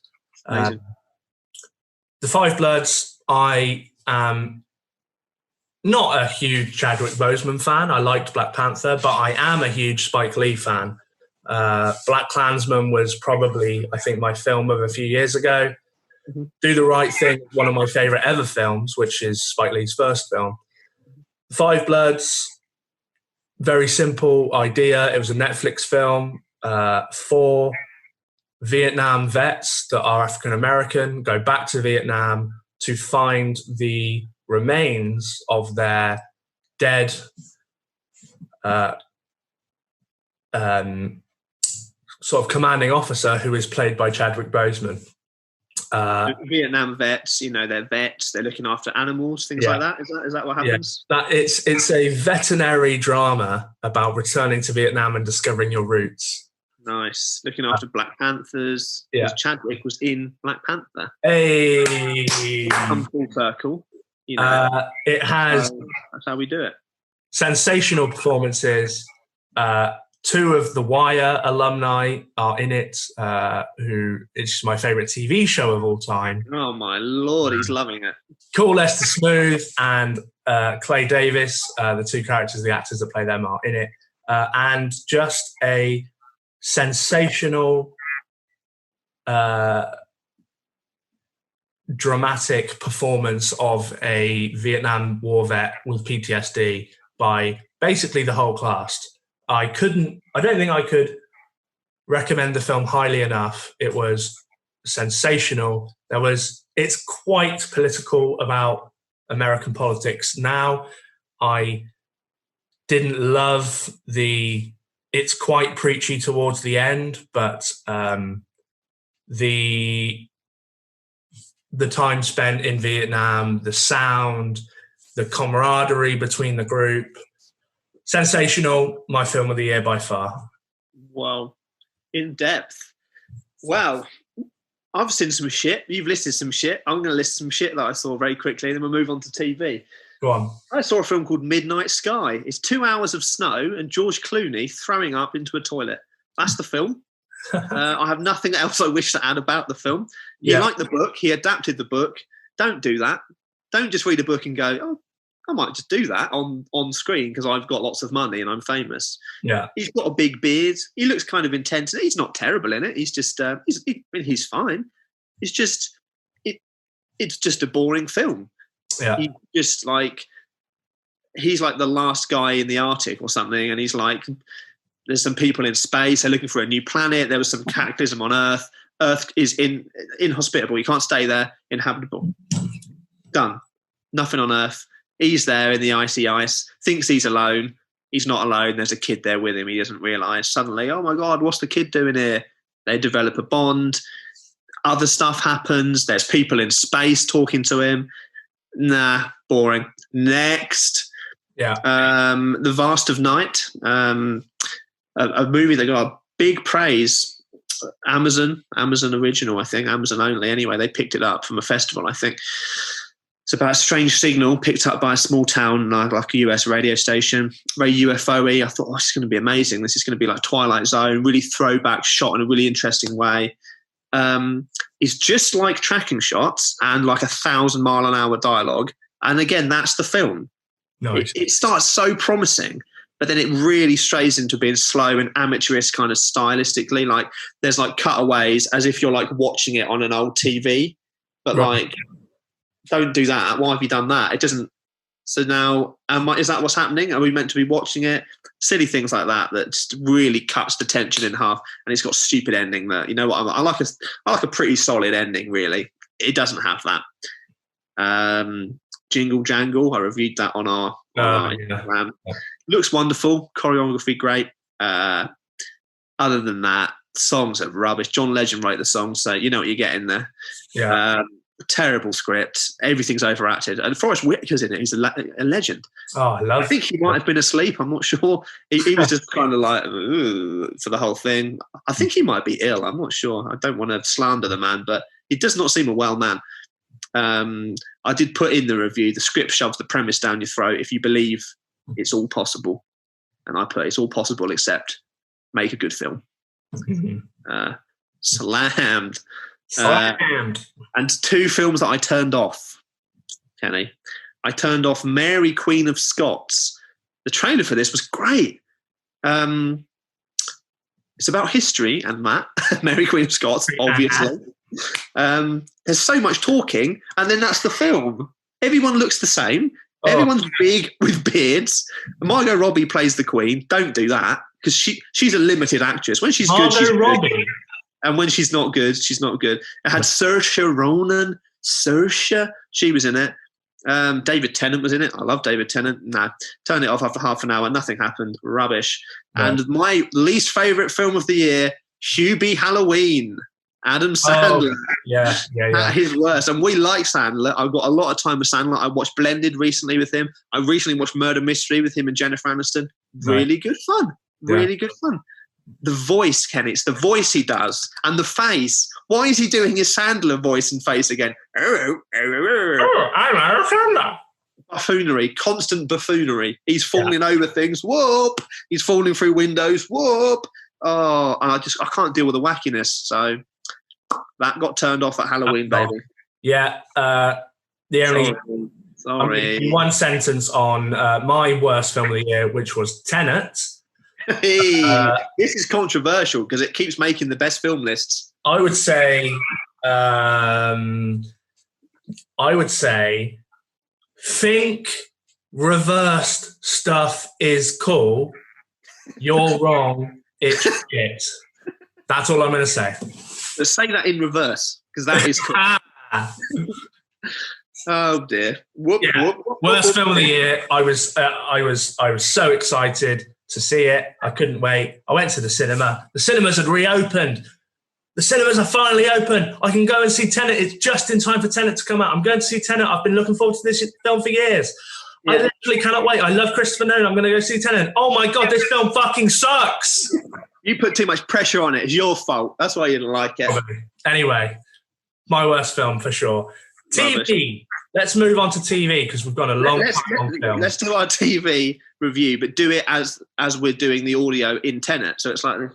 The Five Bloods, I am not a huge Chadwick Boseman fan. I liked Black Panther, but I am a huge Spike Lee fan. Black Klansman was probably, I think, my film of a few years ago. Do the Right Thing, one of my favourite ever films, which is Spike Lee's first film. Five Bloods, very simple idea. It was a Netflix film. 4 Vietnam vets that are African American go back to Vietnam to find the remains of their dead sort of commanding officer, who is played by Chadwick Boseman. Vietnam vets, they're vets. They're looking after animals, things like that. Is that what happens? Yeah. It's a veterinary drama about returning to Vietnam and discovering your roots. Nice. Looking after Black Panthers. Yeah. Because Chadwick was in Black Panther. Hey. Come full circle. It has. That's how we do it. Sensational performances. 2 of the Wire alumni are in it, who is my favourite TV show of all time. Oh my Lord, he's loving it. Cool Lester Smooth and Clay Davis, the 2 characters, the actors that play them, are in it. And just a sensational, dramatic performance of a Vietnam War vet with PTSD by basically the whole cast. I don't think I could recommend the film highly enough. It was sensational. It's quite political about American politics now. I didn't love it's quite preachy towards the end, but the time spent in Vietnam, the sound, the camaraderie between the group, sensational. My film of the year by far. Wow. In depth. Wow. I've seen some shit. You've listed some shit. I'm going to list some shit that I saw very quickly, and then we'll move on to TV. Go on. I saw a film called Midnight Sky. It's 2 hours of snow and George Clooney throwing up into a toilet. That's the film. I have nothing else I wish to add about the film. You like the book. He adapted the book. Don't do that. Don't just read a book and go, oh, I might just do that on screen because I've got lots of money and I'm famous. Yeah. He's got a big beard. He looks kind of intense. He's not terrible in it. He's just, he's fine. It's just a boring film. Yeah. He's like the last guy in the Arctic or something. And he's like, there's some people in space. They're looking for a new planet. There was some cataclysm on Earth. Earth is inhospitable. You can't stay there. Inhabitable. Done. Nothing on Earth. He's there in the icy ice, thinks he's alone. He's not alone. There's a kid there with him. He doesn't realise. Suddenly, oh my God, what's the kid doing here? They develop a bond. Other stuff happens. There's people in space talking to him. Nah, boring. Next. Yeah. The Vast of Night, a movie that got big praise. Amazon original, I think. Amazon only. Anyway, they picked it up from a festival, I think. It's about a strange signal picked up by a small town, like a US radio station, very UFO-y. I thought, this is going to be amazing. This is going to be like Twilight Zone, really throwback shot in a really interesting way. It's just like tracking shots and like 1,000-mile-an-hour dialogue. And again, that's the film. Nice. It starts so promising, but then it really strays into being slow and amateurish kind of stylistically. Like there's like cutaways as if you're like watching it on an old TV, but like... Don't do that. Why have you done that? It doesn't. So now, is that what's happening? Are we meant to be watching it? Silly things like that just really cuts the tension in half, and it's got a stupid ending. That you know what? I like a pretty solid ending. Really, it doesn't have that. Jingle Jangle. I reviewed that on our Instagram. Yeah. Looks wonderful. Choreography great. Other than that, songs are rubbish. John Legend wrote the songs, so you know what you're getting there. Yeah. Terrible script. Everything's overacted. And Forrest Whitaker's in it. He's a legend. Oh, I think he might have been asleep. I'm not sure. He was just kind of like for the whole thing. I think he might be ill. I'm not sure. I don't want to slander the man, but he does not seem a well man. I did put in the review, the script shoves the premise down your throat if you believe it's all possible. And I put it's all possible except make a good film. Slammed. And 2 films that I turned off, Kenny. I turned off Mary, Queen of Scots. The trailer for this was great. It's about history and that. Mary, Queen of Scots, obviously. There's so much talking, and then that's the film. Everyone looks the same. Everyone's big with beards. Margot Robbie plays the Queen. Don't do that, because she's a limited actress. When she's good, she's Robbie. good. And when she's not good, she's not good. It had Saoirse Ronan. Saoirse, she was in it. David Tennant was in it. I love David Tennant. No, turn it off after half an hour. Nothing happened. Rubbish. Yeah. And my least favourite film of the year, Hubie Halloween. Adam Sandler. Yeah. His worst. And we like Sandler. I've got a lot of time with Sandler. I watched Blended recently with him. I recently watched Murder Mystery with him and Jennifer Aniston. Really good fun. Really good fun. The voice, Ken, it's the voice he does. And the face. Why is he doing his Sandler voice and face again? I'm Adam Sandler. Buffoonery, constant buffoonery. He's falling over things. Whoop. He's falling through windows. Whoop. Oh, and I can't deal with the wackiness. So that got turned off at Halloween, baby. Yeah. Sorry. One sentence on my worst film of the year, which was Tenet. This is controversial because it keeps making the best film lists. I would say think reversed stuff is cool. You're wrong. It's shit. That's all I'm going to say. Let's say that in reverse, because that is cool. Oh dear! Whoop, whoop, whoop, worst whoop, film of the year. I was so excited to see it. I couldn't wait. I went to the cinema. The cinemas had reopened. The cinemas are finally open. I can go and see Tenet. It's just in time for Tenet to come out. I'm going to see Tenet. I've been looking forward to this film for years. Yeah. I literally cannot wait. I love Christopher Nolan. I'm going to go see Tenet. Oh my God, this film fucking sucks. You put too much pressure on it. It's your fault. That's why you didn't like it. Anyway, my worst film for sure. Rubbish. TV. Let's move on to TV because we've got a long time on film. Let's do our TV review, but do it as we're doing the audio in Tenet. So it's like this.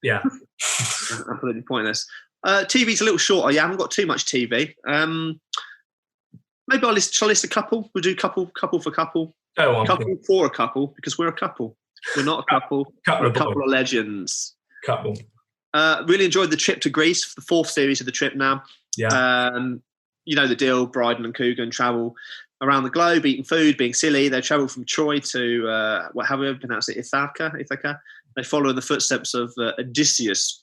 Yeah. Absolutely pointless. TV's a little shorter. You haven't got too much TV. Maybe shall I list a couple? We'll do couple for couple. Go on. Couple for a couple, because we're a couple. We're not a couple. We're a couple of legends. Couple. Really enjoyed the trip to Greece, the fourth series of the trip now. Yeah. You know the deal. Bryden and Coogan travel around the globe, eating food, being silly. They travel from Troy to, however you pronounce it, Ithaca. They follow in the footsteps of Odysseus.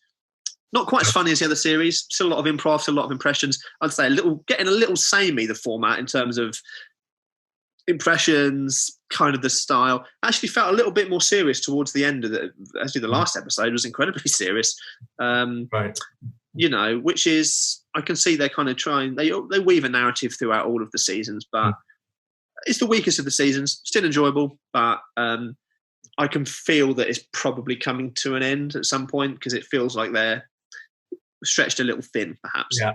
Not quite as funny as the other series. Still a lot of improv, still a lot of impressions. I'd say getting a little samey, the format, in terms of impressions, kind of the style. Actually felt a little bit more serious towards the end of it. Actually, the last episode was incredibly serious. Right. You know, which is, I can see they're kind of trying, they weave a narrative throughout all of the seasons, but it's the weakest of the seasons. Still enjoyable, but I can feel that it's probably coming to an end at some point because it feels like they're stretched a little thin, perhaps. Yeah.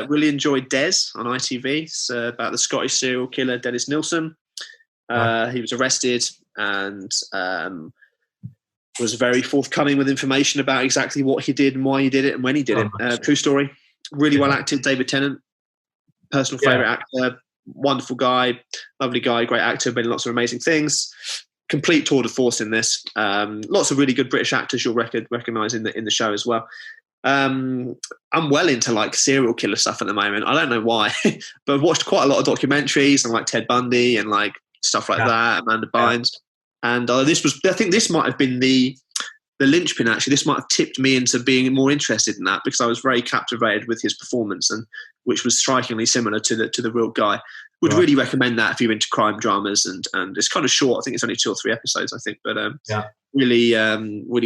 Really enjoyed Des on ITV. It's about the Scottish serial killer Dennis Nilsen. He was arrested and was very forthcoming with information about exactly what he did and why he did it and when he did it. True story. Really well acted. David Tennant, personal favourite actor, wonderful guy, lovely guy, great actor, been in lots of amazing things. Complete tour de force in this. Lots of really good British actors you'll recognise in the show as well. I'm well into like serial killer stuff at the moment. I don't know why, but I've watched quite a lot of documentaries on like Ted Bundy and like stuff like that, Amanda Bynes. And I think this might have been the linchpin, actually. This might have tipped me into being more interested in that because I was very captivated with his performance, and which was strikingly similar to the real guy. Would really recommend that if you're into crime dramas, and it's kind of short. I think it's only 2 or 3 episodes, I think, but really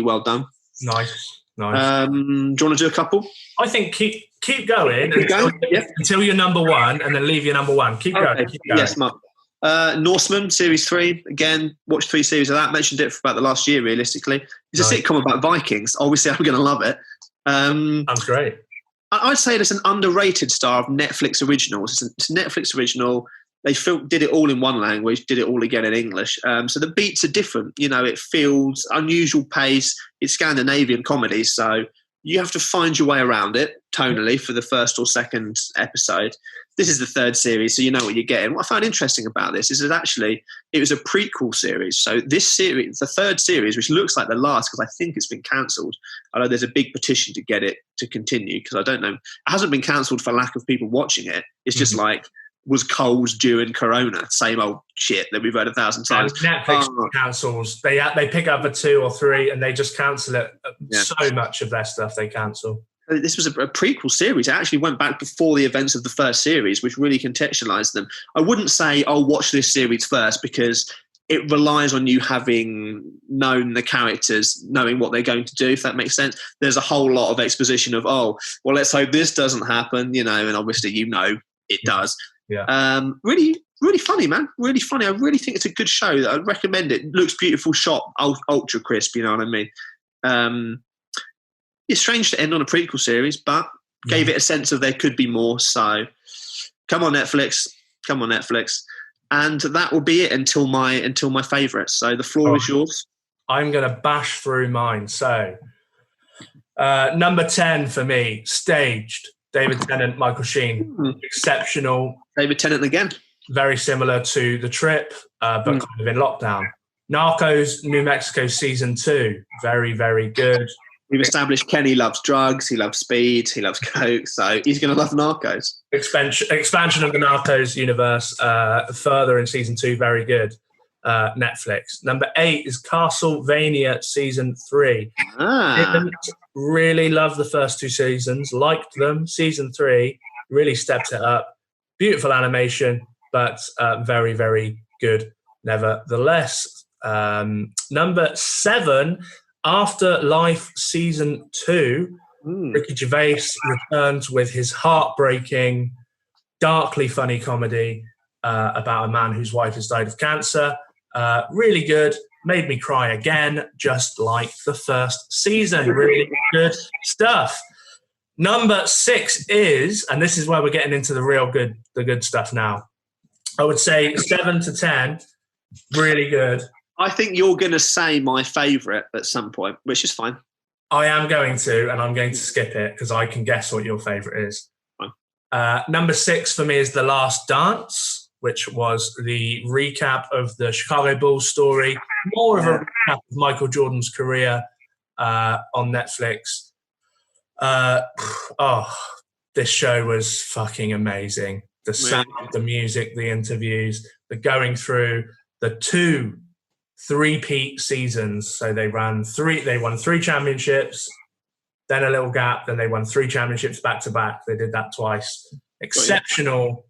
well done. Nice. Do you want to do a couple? I think keep going until you're number one, and then leave your number one. Keep going. Yes, Mark. Norseman Series 3. Again, watched 3 series of that. Mentioned it for about the last year, realistically. It's a sitcom about Vikings. Obviously, I'm going to love it. Sounds great. I'd say it's an underrated star of Netflix originals. It's a Netflix original. They did it all in one language, did it all again in English. So the beats are different. You know, it feels unusual pace. It's Scandinavian comedy, so you have to find your way around it. tonally for the first or second episode. This is the third series, so you know what you're getting. What I found interesting about this is that actually it was a prequel series. So this series, the third series, which looks like the last because I think it's been cancelled. I know there's a big petition to get it to continue because I don't know. It hasn't been cancelled for lack of people watching it. It's just like, was Coles during Corona? Same old shit that we've heard 1,000 times. Netflix cancels. They pick up a 2 or 3 and they just cancel it. So much of their stuff they cancel. This was a prequel series. It actually went back before the events of the first series, which really contextualised them. I wouldn't say, watch this series first, because it relies on you having known the characters, knowing what they're going to do, if that makes sense. There's a whole lot of exposition of, let's hope this doesn't happen, and obviously it does. Yeah. Really, really funny, man. Really funny. I really think it's a good show. I'd recommend it. It looks beautiful, shot, ultra crisp, you know what I mean? It's strange to end on a prequel series, but gave it a sense of there could be more. So come on, Netflix. And that will be it until my favourites. So the floor is yours. I'm going to bash through mine. So number 10 for me, Staged. David Tennant, Michael Sheen. Exceptional. David Tennant again. Very similar to The Trip, but kind of in lockdown. Narcos, New Mexico Season 2. Very, very good. We've established Kenny loves drugs, he loves speed, he loves coke, so he's going to love Narcos. Expansion of the Narcos universe further in Season 2, very good. Netflix. Number 8 is Castlevania Season 3. Didn't really love the first 2 seasons, liked them. Season 3 really stepped it up. Beautiful animation, but very, very good nevertheless. Number 7, Afterlife Season 2, Ricky Gervais returns with his heartbreaking, darkly funny comedy about a man whose wife has died of cancer. Really good. Made me cry again, just like the first season. Really good stuff. Number 6 is, and this is where we're getting into the good stuff now. I would say 7 to 10, really good. I think you're going to say my favourite at some point, which is fine. I am going to, and I'm going to skip it because I can guess what your favourite is. Number 6 for me is The Last Dance, which was the recap of the Chicago Bulls story. More of a recap of Michael Jordan's career on Netflix. This show was fucking amazing. The sound, the music, the interviews, the going through the 2 3-peat seasons. So they won 3 championships, then a little gap, then they won 3 championships back to back. They did that twice. Exceptional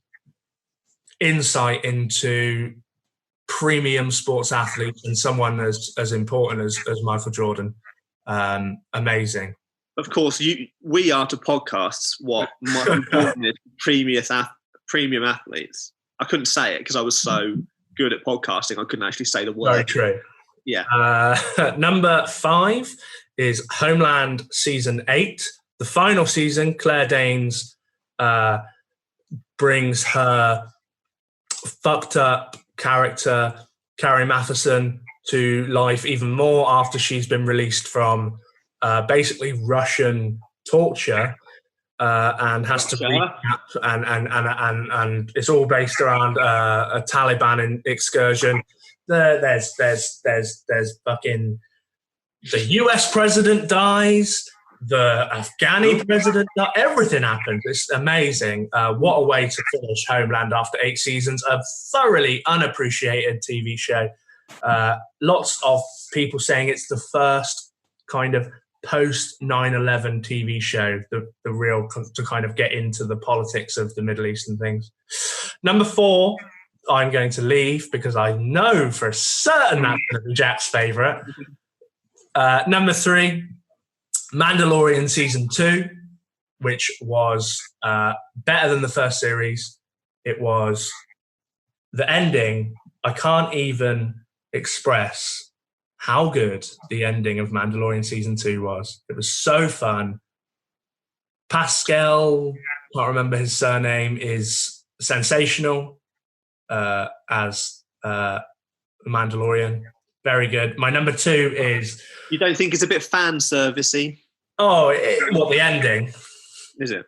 insight into premium sports athletes and someone as important as Michael Jordan. Amazing. Of course, we are to podcasts what Michael Jordan is premium athletes. I couldn't say it because I was so good at podcasting, I couldn't actually say the word. Very true. Yeah. Number 5 is Homeland Season 8. The final season, Claire Danes brings her fucked up character, Carrie Matheson, to life even more after she's been released from basically Russian torture and has to recap, and it's all based around a Taliban excursion. There's fucking the US president dies, the Afghani president dies, everything happens. It's amazing. What a way to finish Homeland after 8 seasons. A thoroughly unappreciated TV show. Lots of people saying it's the first kind of post 9/11 TV show, the real to kind of get into the politics of the Middle East and things. Number 4, I'm going to leave because I know for a certain that's going to be Jack's favourite. Number 3, Mandalorian Season 2, which was better than the first series. It was the ending. I can't even express how good the ending of Mandalorian Season 2 was. It was so fun. Pascal, can't remember his surname, is sensational as Mandalorian. Very good. My number 2 is... You don't think it's a bit fan servicey? Oh, the ending? Is it?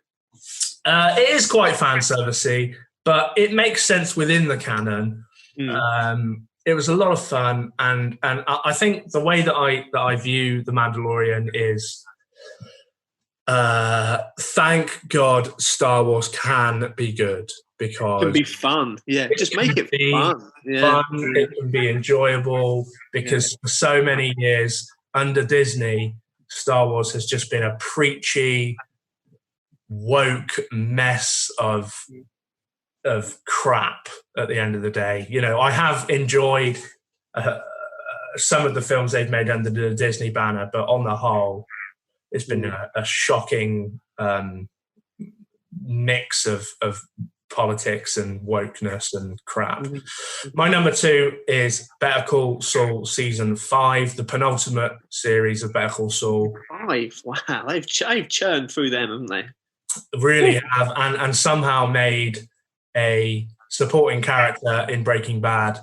It is quite fan servicey, but it makes sense within the canon. It was a lot of fun, and I think the way that I view The Mandalorian is, thank God Star Wars can be good, because It can be fun. Yeah, just make it fun. Yeah. It can be enjoyable, because for so many years under Disney, Star Wars has just been a preachy, woke mess of crap at the end of the day. You know, I have enjoyed some of the films they've made under the Disney banner, but on the whole, it's been a shocking mix of politics and wokeness and crap. My number 2 is Better Call Saul Season 5, the penultimate series of Better Call Saul. 5? Wow, they've churned through them, haven't they? Really have, and somehow made a supporting character in Breaking Bad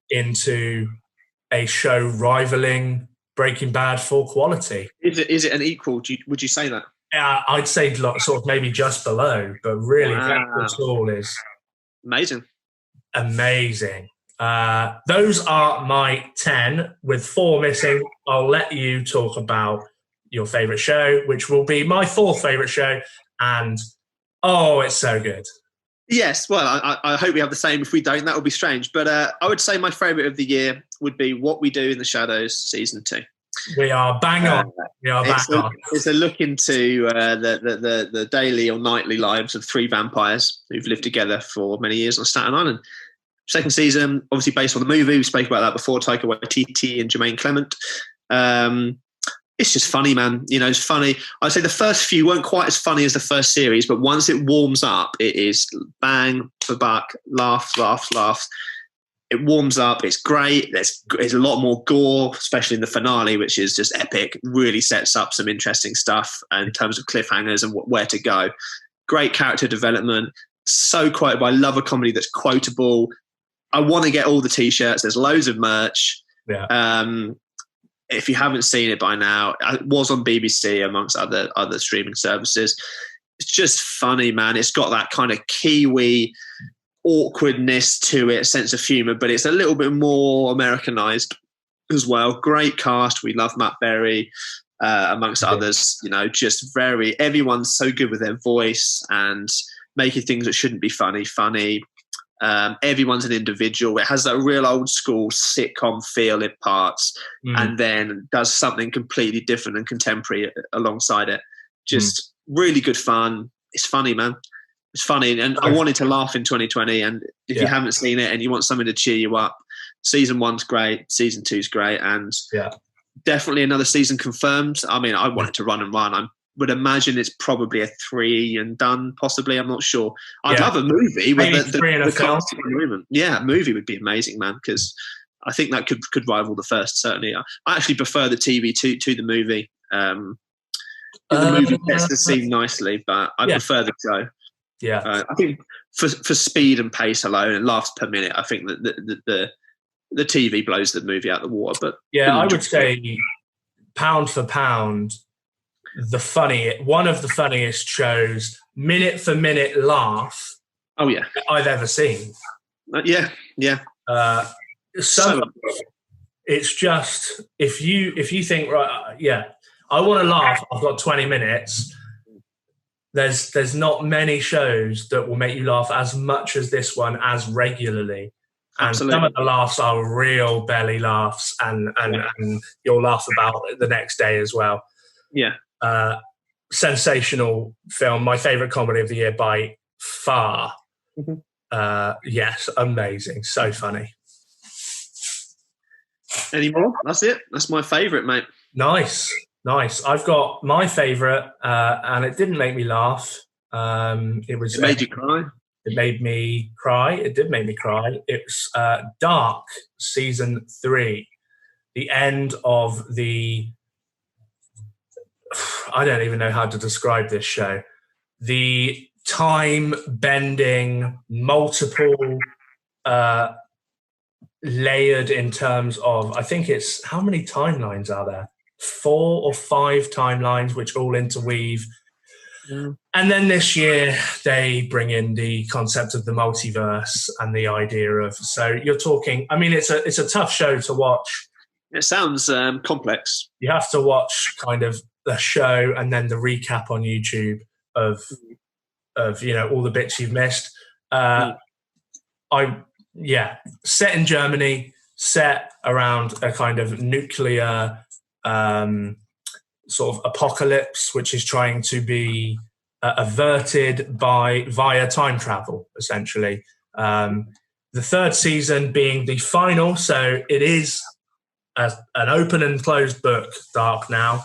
into a show rivaling Breaking Bad for quality. Is it an equal? Would you say that? I'd say sort of maybe just below, but really, Better Call Saul is amazing. Those are my 10, with 4 missing. I'll let you talk about your favourite show, which will be my 4th favourite show, and it's so good. Yes, well, I hope we have the same. If we don't, that would be strange. But I would say my favourite of the year would be What We Do in the Shadows, Season 2. We are bang on. It's a look into the daily or nightly lives of 3 vampires who've lived together for many years on Staten Island. Second season, obviously based on the movie. We spoke about that before, Taika Waititi and Jermaine Clement. It's just funny, man. You know, it's funny. I'd say the first few weren't quite as funny as the first series, but once it warms up, it is bang for buck, laughs. It warms up. It's great. There's a lot more gore, especially in the finale, which is just epic. Really sets up some interesting stuff in terms of cliffhangers and where to go. Great character development. So quotable. I love a comedy that's quotable. I want to get all the T-shirts. There's loads of merch. Yeah. If you haven't seen it by now, it was on BBC amongst other streaming services. It's just funny, man. It's got that kind of Kiwi awkwardness to it, sense of humour, but it's a little bit more Americanized as well. Great cast. We love Matt Berry, amongst others. You know, just everyone's so good with their voice and making things that shouldn't be funny. Everyone's an individual. It has that real old school sitcom feel in parts, and then does something completely different and contemporary alongside it. Just really good fun. It's funny, man. It's funny, and I wanted to laugh in 2020. And if you haven't seen it and you want something to cheer you up, season 1's great, season 2's great, and definitely another season confirmed. I mean, I want it to run and run. I would imagine it's probably a 3 and done, possibly. I'm not sure. I'd love a movie with the cast at the moment. Yeah, a movie would be amazing, man, because I think that could rival the first, certainly. I actually prefer the TV to the movie. The movie gets the scene nicely, but I prefer the show. Yeah, I think for speed and pace alone and laughs per minute, I think that the TV blows the movie out of the water. But I would say pound for pound, one of the funniest shows, minute for minute laugh. Oh yeah, I've ever seen. Yeah. So it's just if you think I want to laugh. I've got 20 minutes. There's not many shows that will make you laugh as much as this one as regularly. And Absolutely. Some of the laughs are real belly laughs, and you'll laugh about it the next day as well. Yeah. Sensational film. My favourite comedy of the year by far. Yes, amazing. So funny. Any more? That's it. That's my favourite, mate. Nice. I've got my favourite, and it didn't make me laugh. It made you cry? It made me cry. It did make me cry. It's Dark, Season 3. The end of the... I don't even know how to describe this show. The time-bending, multiple... layered in terms of... I think it's... How many timelines are there? 4 or 5 timelines which all interweave. And then this year they bring in the concept of the multiverse and the idea of, so you're talking, I mean, it's a tough show to watch. It sounds complex. You have to watch kind of the show and then the recap on YouTube of all the bits you've missed. Set in Germany, set around a kind of nuclear sort of apocalypse, which is trying to be averted via time travel, essentially. The third season being the final, so it is an open and closed book, Dark now.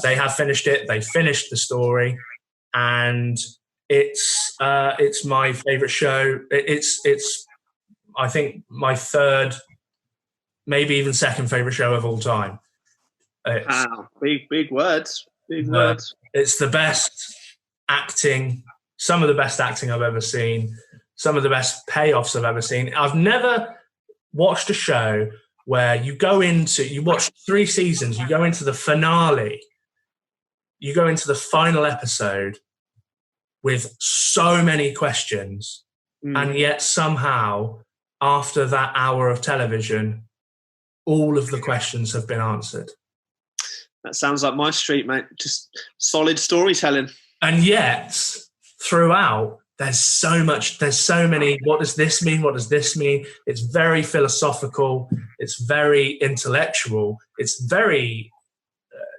They have finished it. They finished the story, and it's my favorite show. It's I think my third, maybe even second favorite show of all time. Wow, big words. Big words. It's the best acting, some of the best acting I've ever seen, some of the best payoffs I've ever seen. I've never watched a show where you watch 3 seasons, you go into the finale, you go into the final episode with so many questions, and yet somehow, after that hour of television, all of the questions have been answered. That sounds like my street, mate. Just solid storytelling. And yet, throughout, there's so many, what does this mean? What does this mean? It's very philosophical. It's very intellectual. It's very,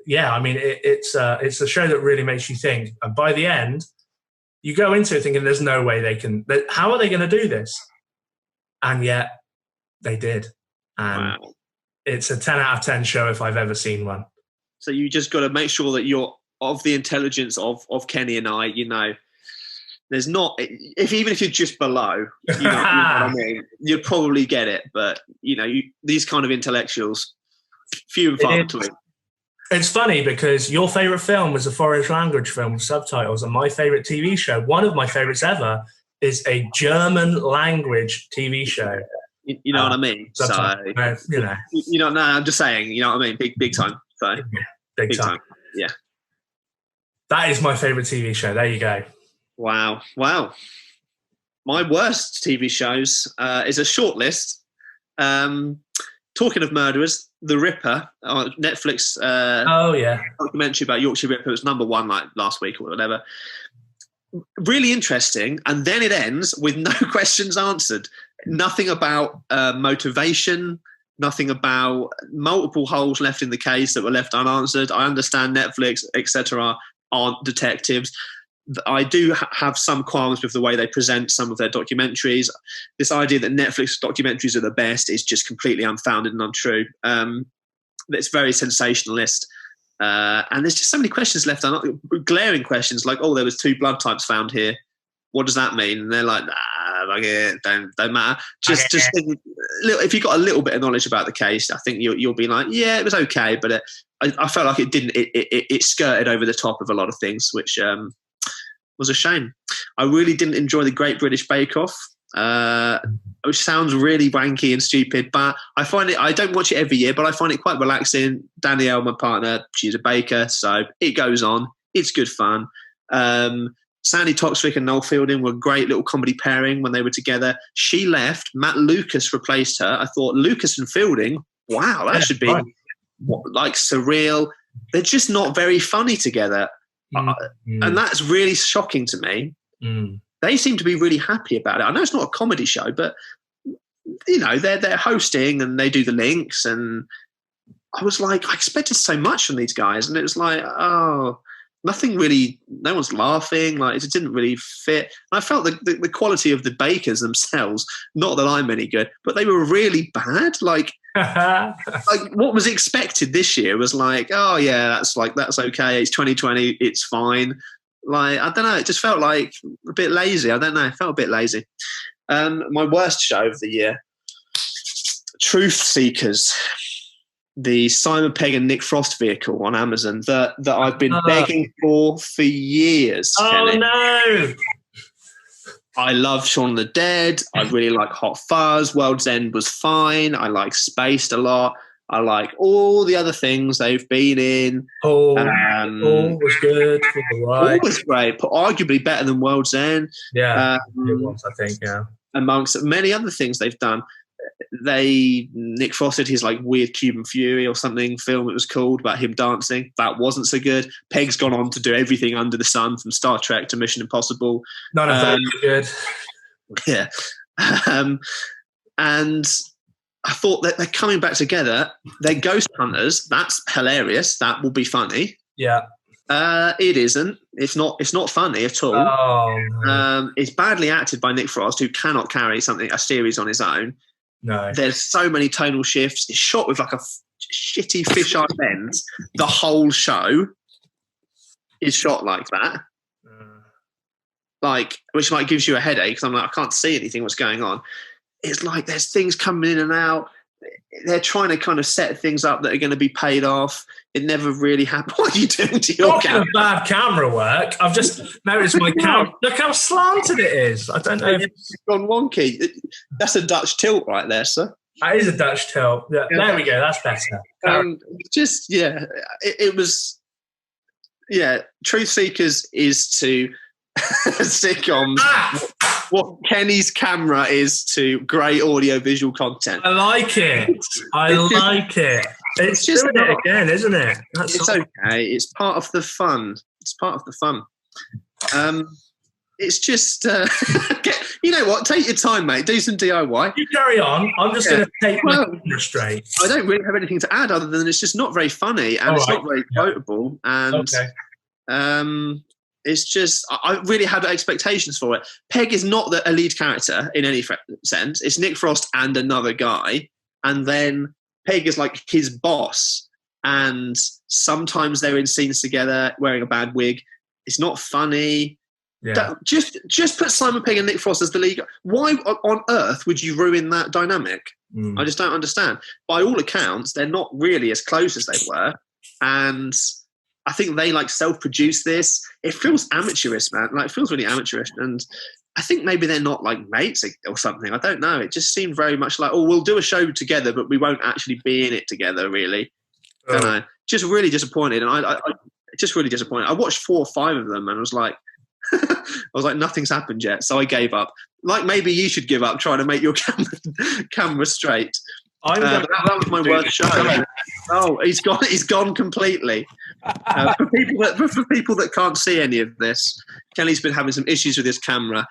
it's a show that really makes you think. And by the end, you go into it thinking there's no way how are they going to do this? And yet, they did. And It's a 10 out of 10 show if I've ever seen one. So you just got to make sure that you're of the intelligence of Kenny and I, there's not, even if you're just below, you know what I mean, you'd probably get it. But, these kind of intellectuals, few and far between. It's funny because your favourite film was a foreign language film with subtitles, and my favourite TV show, one of my favourites ever, is a German language TV show. You know what I mean? Subtitles, no, I'm just saying, you know what I mean? Big time. So, big time. Yeah. That is my favourite TV show. There you go. Wow. My worst TV shows is a short list. Talking of murderers, The Ripper, Netflix documentary about Yorkshire Ripper. It was number 1 like last week or whatever. Really interesting. And then it ends with no questions answered. Nothing about motivation, nothing about multiple holes left in the case that were left unanswered. I understand Netflix, etc., aren't detectives. I do have some qualms with the way they present some of their documentaries. This idea that Netflix documentaries are the best is just completely unfounded and untrue. It's very sensationalist. And there's just so many questions left unanswered, glaring questions like, there was 2 blood types found here. What does that mean? And they're like, don't matter. Just think, if you've got a little bit of knowledge about the case, I think you'll be like, yeah, it was okay, but I felt like it skirted over the top of a lot of things, which was a shame. I really didn't enjoy the Great British Bake Off, which sounds really wanky and stupid, but I don't watch it every year, but I find it quite relaxing. Danielle, my partner, she's a baker, so it goes on. It's good fun. Sandy Toksvig and Noel Fielding were a great little comedy pairing when they were together. She left. Matt Lucas replaced her. I thought, Lucas and Fielding, wow, that should be like surreal. They're just not very funny together. And that's really shocking to me. They seem to be really happy about it. I know it's not a comedy show, but, they're hosting and they do the links. And I was like, I expected so much from these guys. And it was like, nothing really, no one's laughing. Like, it didn't really fit. And I felt the quality of the bakers themselves, not that I'm any good, but they were really bad. Like what was expected this year was like, that's okay. It's 2020. It's fine. Like, I don't know. It just felt like a bit lazy. I don't know. It felt a bit lazy. My worst show of the year, Truth Seekers. The Simon Pegg and Nick Frost vehicle on Amazon that I've been begging for years. Kenny. No! I love Shaun of the Dead. I really like Hot Fuzz. World's End was fine. I like Spaced a lot. I like all the other things they've been in. Paul was good. Paul was great, but arguably better than World's End. Yeah, it was, I think, yeah. Amongst many other things they've done. Nick Frost did his like weird Cuban Fury or something film it was called about him dancing. That wasn't so good. Peg's gone on to do everything under the sun, from Star Trek to Mission Impossible. None of those are good. Yeah. And I thought that they're coming back together. They're ghost hunters. That's hilarious. That will be funny. Yeah. It isn't. It's not funny at all. Oh, no. It's badly acted by Nick Frost, who cannot carry a series on his own. No. There's so many tonal shifts. It's shot with like a shitty fisheye lens. The whole show is shot like that. Like, which like gives you a headache because I'm like, I can't see anything. What's going on? It's like there's things coming in and out. They're trying to kind of set things up that are going to be paid off. It never really happened. What are you doing to your Talking camera? of bad camera work, I've just noticed my camera. Look how slanted it is. I don't know if It's gone wonky. That's a Dutch tilt right there, sir. that is a Dutch tilt. Yeah, there we go. That's better. It was. Yeah, Truth Seekers is to sitcoms what Kenny's camera is to great audio-visual content. I like it. I like it. It's just doing it again, isn't it? It's okay. It's part of the fun. It's part of the fun. It's just, you know what? Take your time, mate. Do some DIY. You carry on. I'm just going to take my camera straight. I don't really have anything to add other than it's just not very funny and it's not very quotable. And it's just, I really had expectations for it. Peg is not a lead character in any sense. It's Nick Frost and another guy. And then Peg is like his boss. And sometimes they're in scenes together wearing a bad wig. It's not funny. Yeah. Just put Simon Pegg and Nick Frost as the lead. Why on earth would you ruin that dynamic? I just don't understand. By all accounts, they're not really as close as they were. And I think they like self-produce this. It feels amateurish, man. Like, it feels really amateurish. And I think maybe they're not like mates or something. I don't know. It just seemed very much like, oh, we'll do a show together, but we won't actually be in it together, really. I don't know. Just really disappointed. And I just really disappointed. I watched 4 or 5 of them and I was like, nothing's happened yet. So I gave up. Like, maybe you should give up trying to make your camera straight. That was my worst show. Oh, he's gone completely. For people that can't see any of this, Kelly's been having some issues with his camera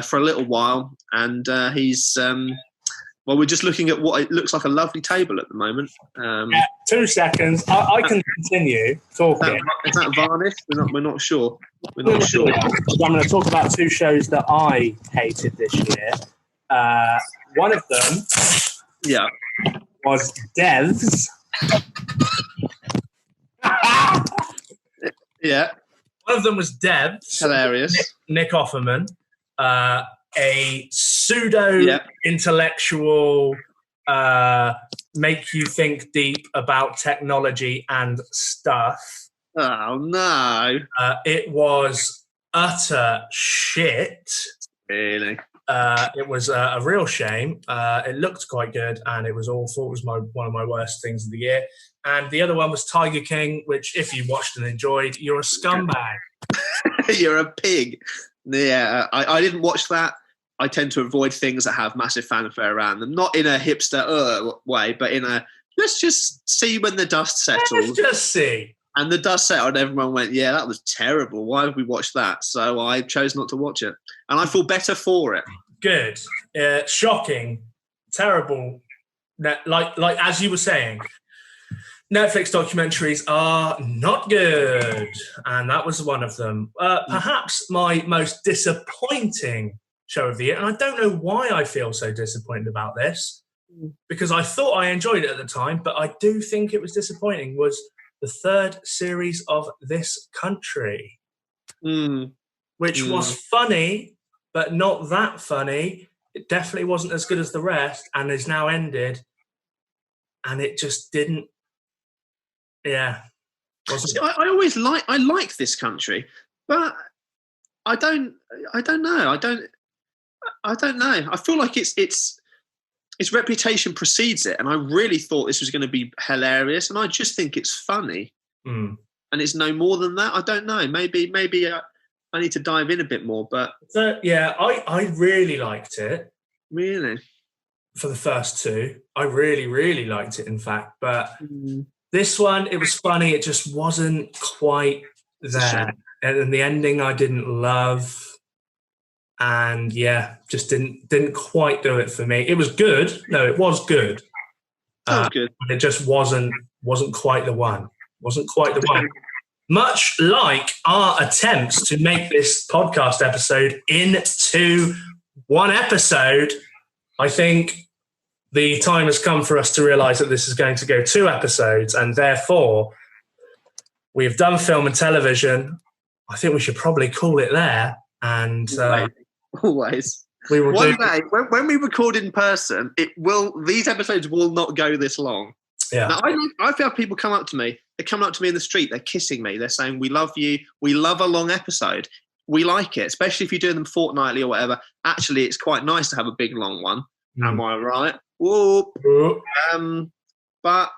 for a little while, and he's we're just looking at what it looks like a lovely table at the moment. 2 seconds. I can continue talking. Is that varnished? We're not sure. We're not sure. I'm going to talk about 2 shows that I hated this year. One of them, was Devs. Yeah. One of them was Devs. Hilarious. Nick Offerman. A pseudo-intellectual, make you think deep about technology and stuff. Oh, no. It was utter shit. Really? It was a real shame. It looked quite good, and it was awful. It was one of my worst things of the year. And the other one was Tiger King, which, if you watched and enjoyed, you're a scumbag. You're a pig. Yeah, I didn't watch that. I tend to avoid things that have massive fanfare around them. Not in a hipster way, but in a, let's just see when the dust settles. Let's just see. And the dust settled, and everyone went, yeah, that was terrible. Why have we watched that? So I chose not to watch it. And I feel better for it. Good. Shocking. Terrible. Like as you were saying, Netflix documentaries are not good. And that was one of them. Perhaps my most disappointing show of the year, and I don't know why I feel so disappointed about this, because I thought I enjoyed it at the time, but I do think it was disappointing, was the 3rd series of This Country, which was funny, but not that funny. It definitely wasn't as good as the rest, and is now ended, and it just didn't. Yeah, See, I always like This Country, but I don't know. I don't know. I feel like it's its reputation precedes it, and I really thought this was going to be hilarious, and I just think it's funny. Mm. And it's no more than that. I don't know. Maybe I need to dive in a bit more. But So, yeah, I really liked it. really, For the first two, I really, really liked it, in fact. But this one, it was funny. It just wasn't quite there. And then the ending I didn't love. And yeah, just didn't quite do it for me. It was good. No, it was good. sounds good. But it just wasn't quite the one. Wasn't quite the one. Much like our attempts to make this podcast episode into one episode, I think the time has come for us to realise that this is going to go 2 episodes, and therefore we've done film and television. I think we should probably call it there. And always. We will One day, when we record in person, these episodes will not go this long. Yeah. Now, I've had people come up to me. They're coming up to me in the street. They're kissing me. They're saying, "We love you. We love a long episode. We like it, especially if you're doing them fortnightly or whatever." Actually, it's quite nice to have a big long one. Am I right? Whoop. But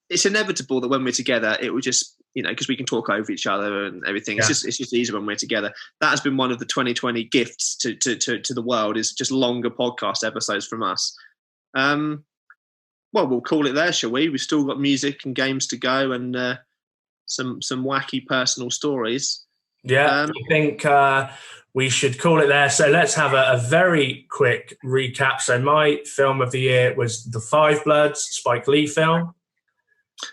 it's inevitable that when we're together, it will just, because we can talk over each other and everything. Yeah. It's just easier when we're together. That has been one of the 2020 gifts to the world, is just longer podcast episodes from us. Well, we'll call it there, shall we? We've still got music and games to go, and some wacky personal stories. Yeah, I think we should call it there. So let's have a very quick recap. So my film of the year was The Five Bloods, Spike Lee film.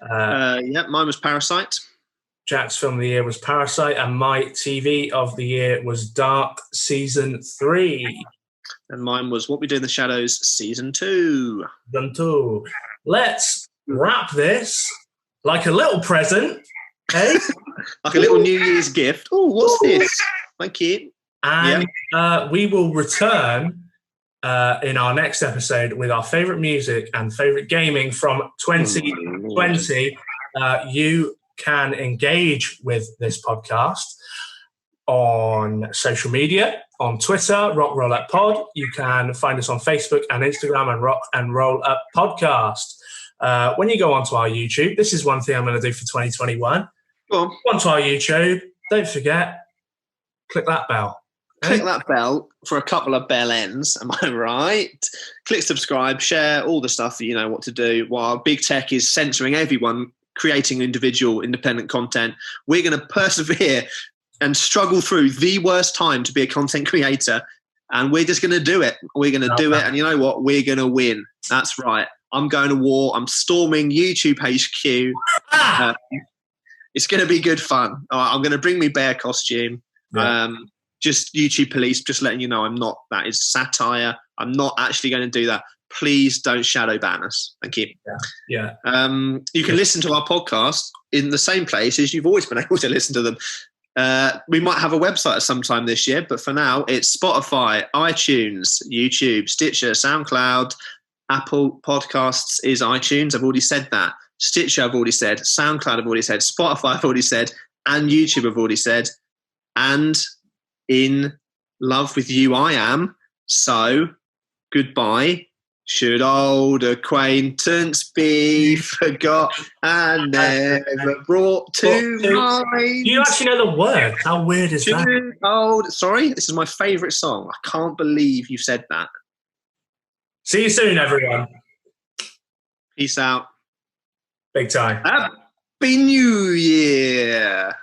Mine was Parasite. Jack's film of the year was Parasite, and my TV of the year was Dark Season 3. And mine was What We Do in the Shadows Season 2. Season 2. Let's wrap this like a little present, eh? Like a little New Year's gift. Oh, what's this? Thank you. And we will return in our next episode with our favourite music and favourite gaming from 2020. You can engage with this podcast on social media, on Twitter, Rock Roll Up Pod. You can find us on Facebook and Instagram and Rock and Roll Up Podcast. When you go onto our YouTube, this is one thing I'm going to do for 2021. Go on. Go onto our YouTube, don't forget, click that bell. Click that bell for a couple of bell ends, am I right? Click subscribe, share, all the stuff that you know what to do. While big tech is censoring everyone creating individual independent content, we're going to persevere and struggle through the worst time to be a content creator, and we're just going to do it. We're going to do it, and you know what? We're going to win. That's right. I'm going to war. I'm storming YouTube HQ. It's going to be good fun. All right, I'm going to bring me bear costume. Yeah. Just YouTube police, just letting you know that is satire. I'm not actually going to do that. Please don't shadow ban us. Thank you. Yeah. You can listen to our podcast in the same places you've always been able to listen to them. We might have a website at some time this year, but for now it's Spotify, iTunes, YouTube, Stitcher, SoundCloud, Apple Podcasts is iTunes. I've already said that. Stitcher I've already said. SoundCloud I've already said. Spotify I've already said. And YouTube I've already said. And in love with you I am. So goodbye. Should old acquaintance be forgot and never brought to mind? Do you actually know the word? How weird is that? Sorry, this is my favourite song. I can't believe you said that. See you soon, everyone. Peace out. Big time. Happy New Year.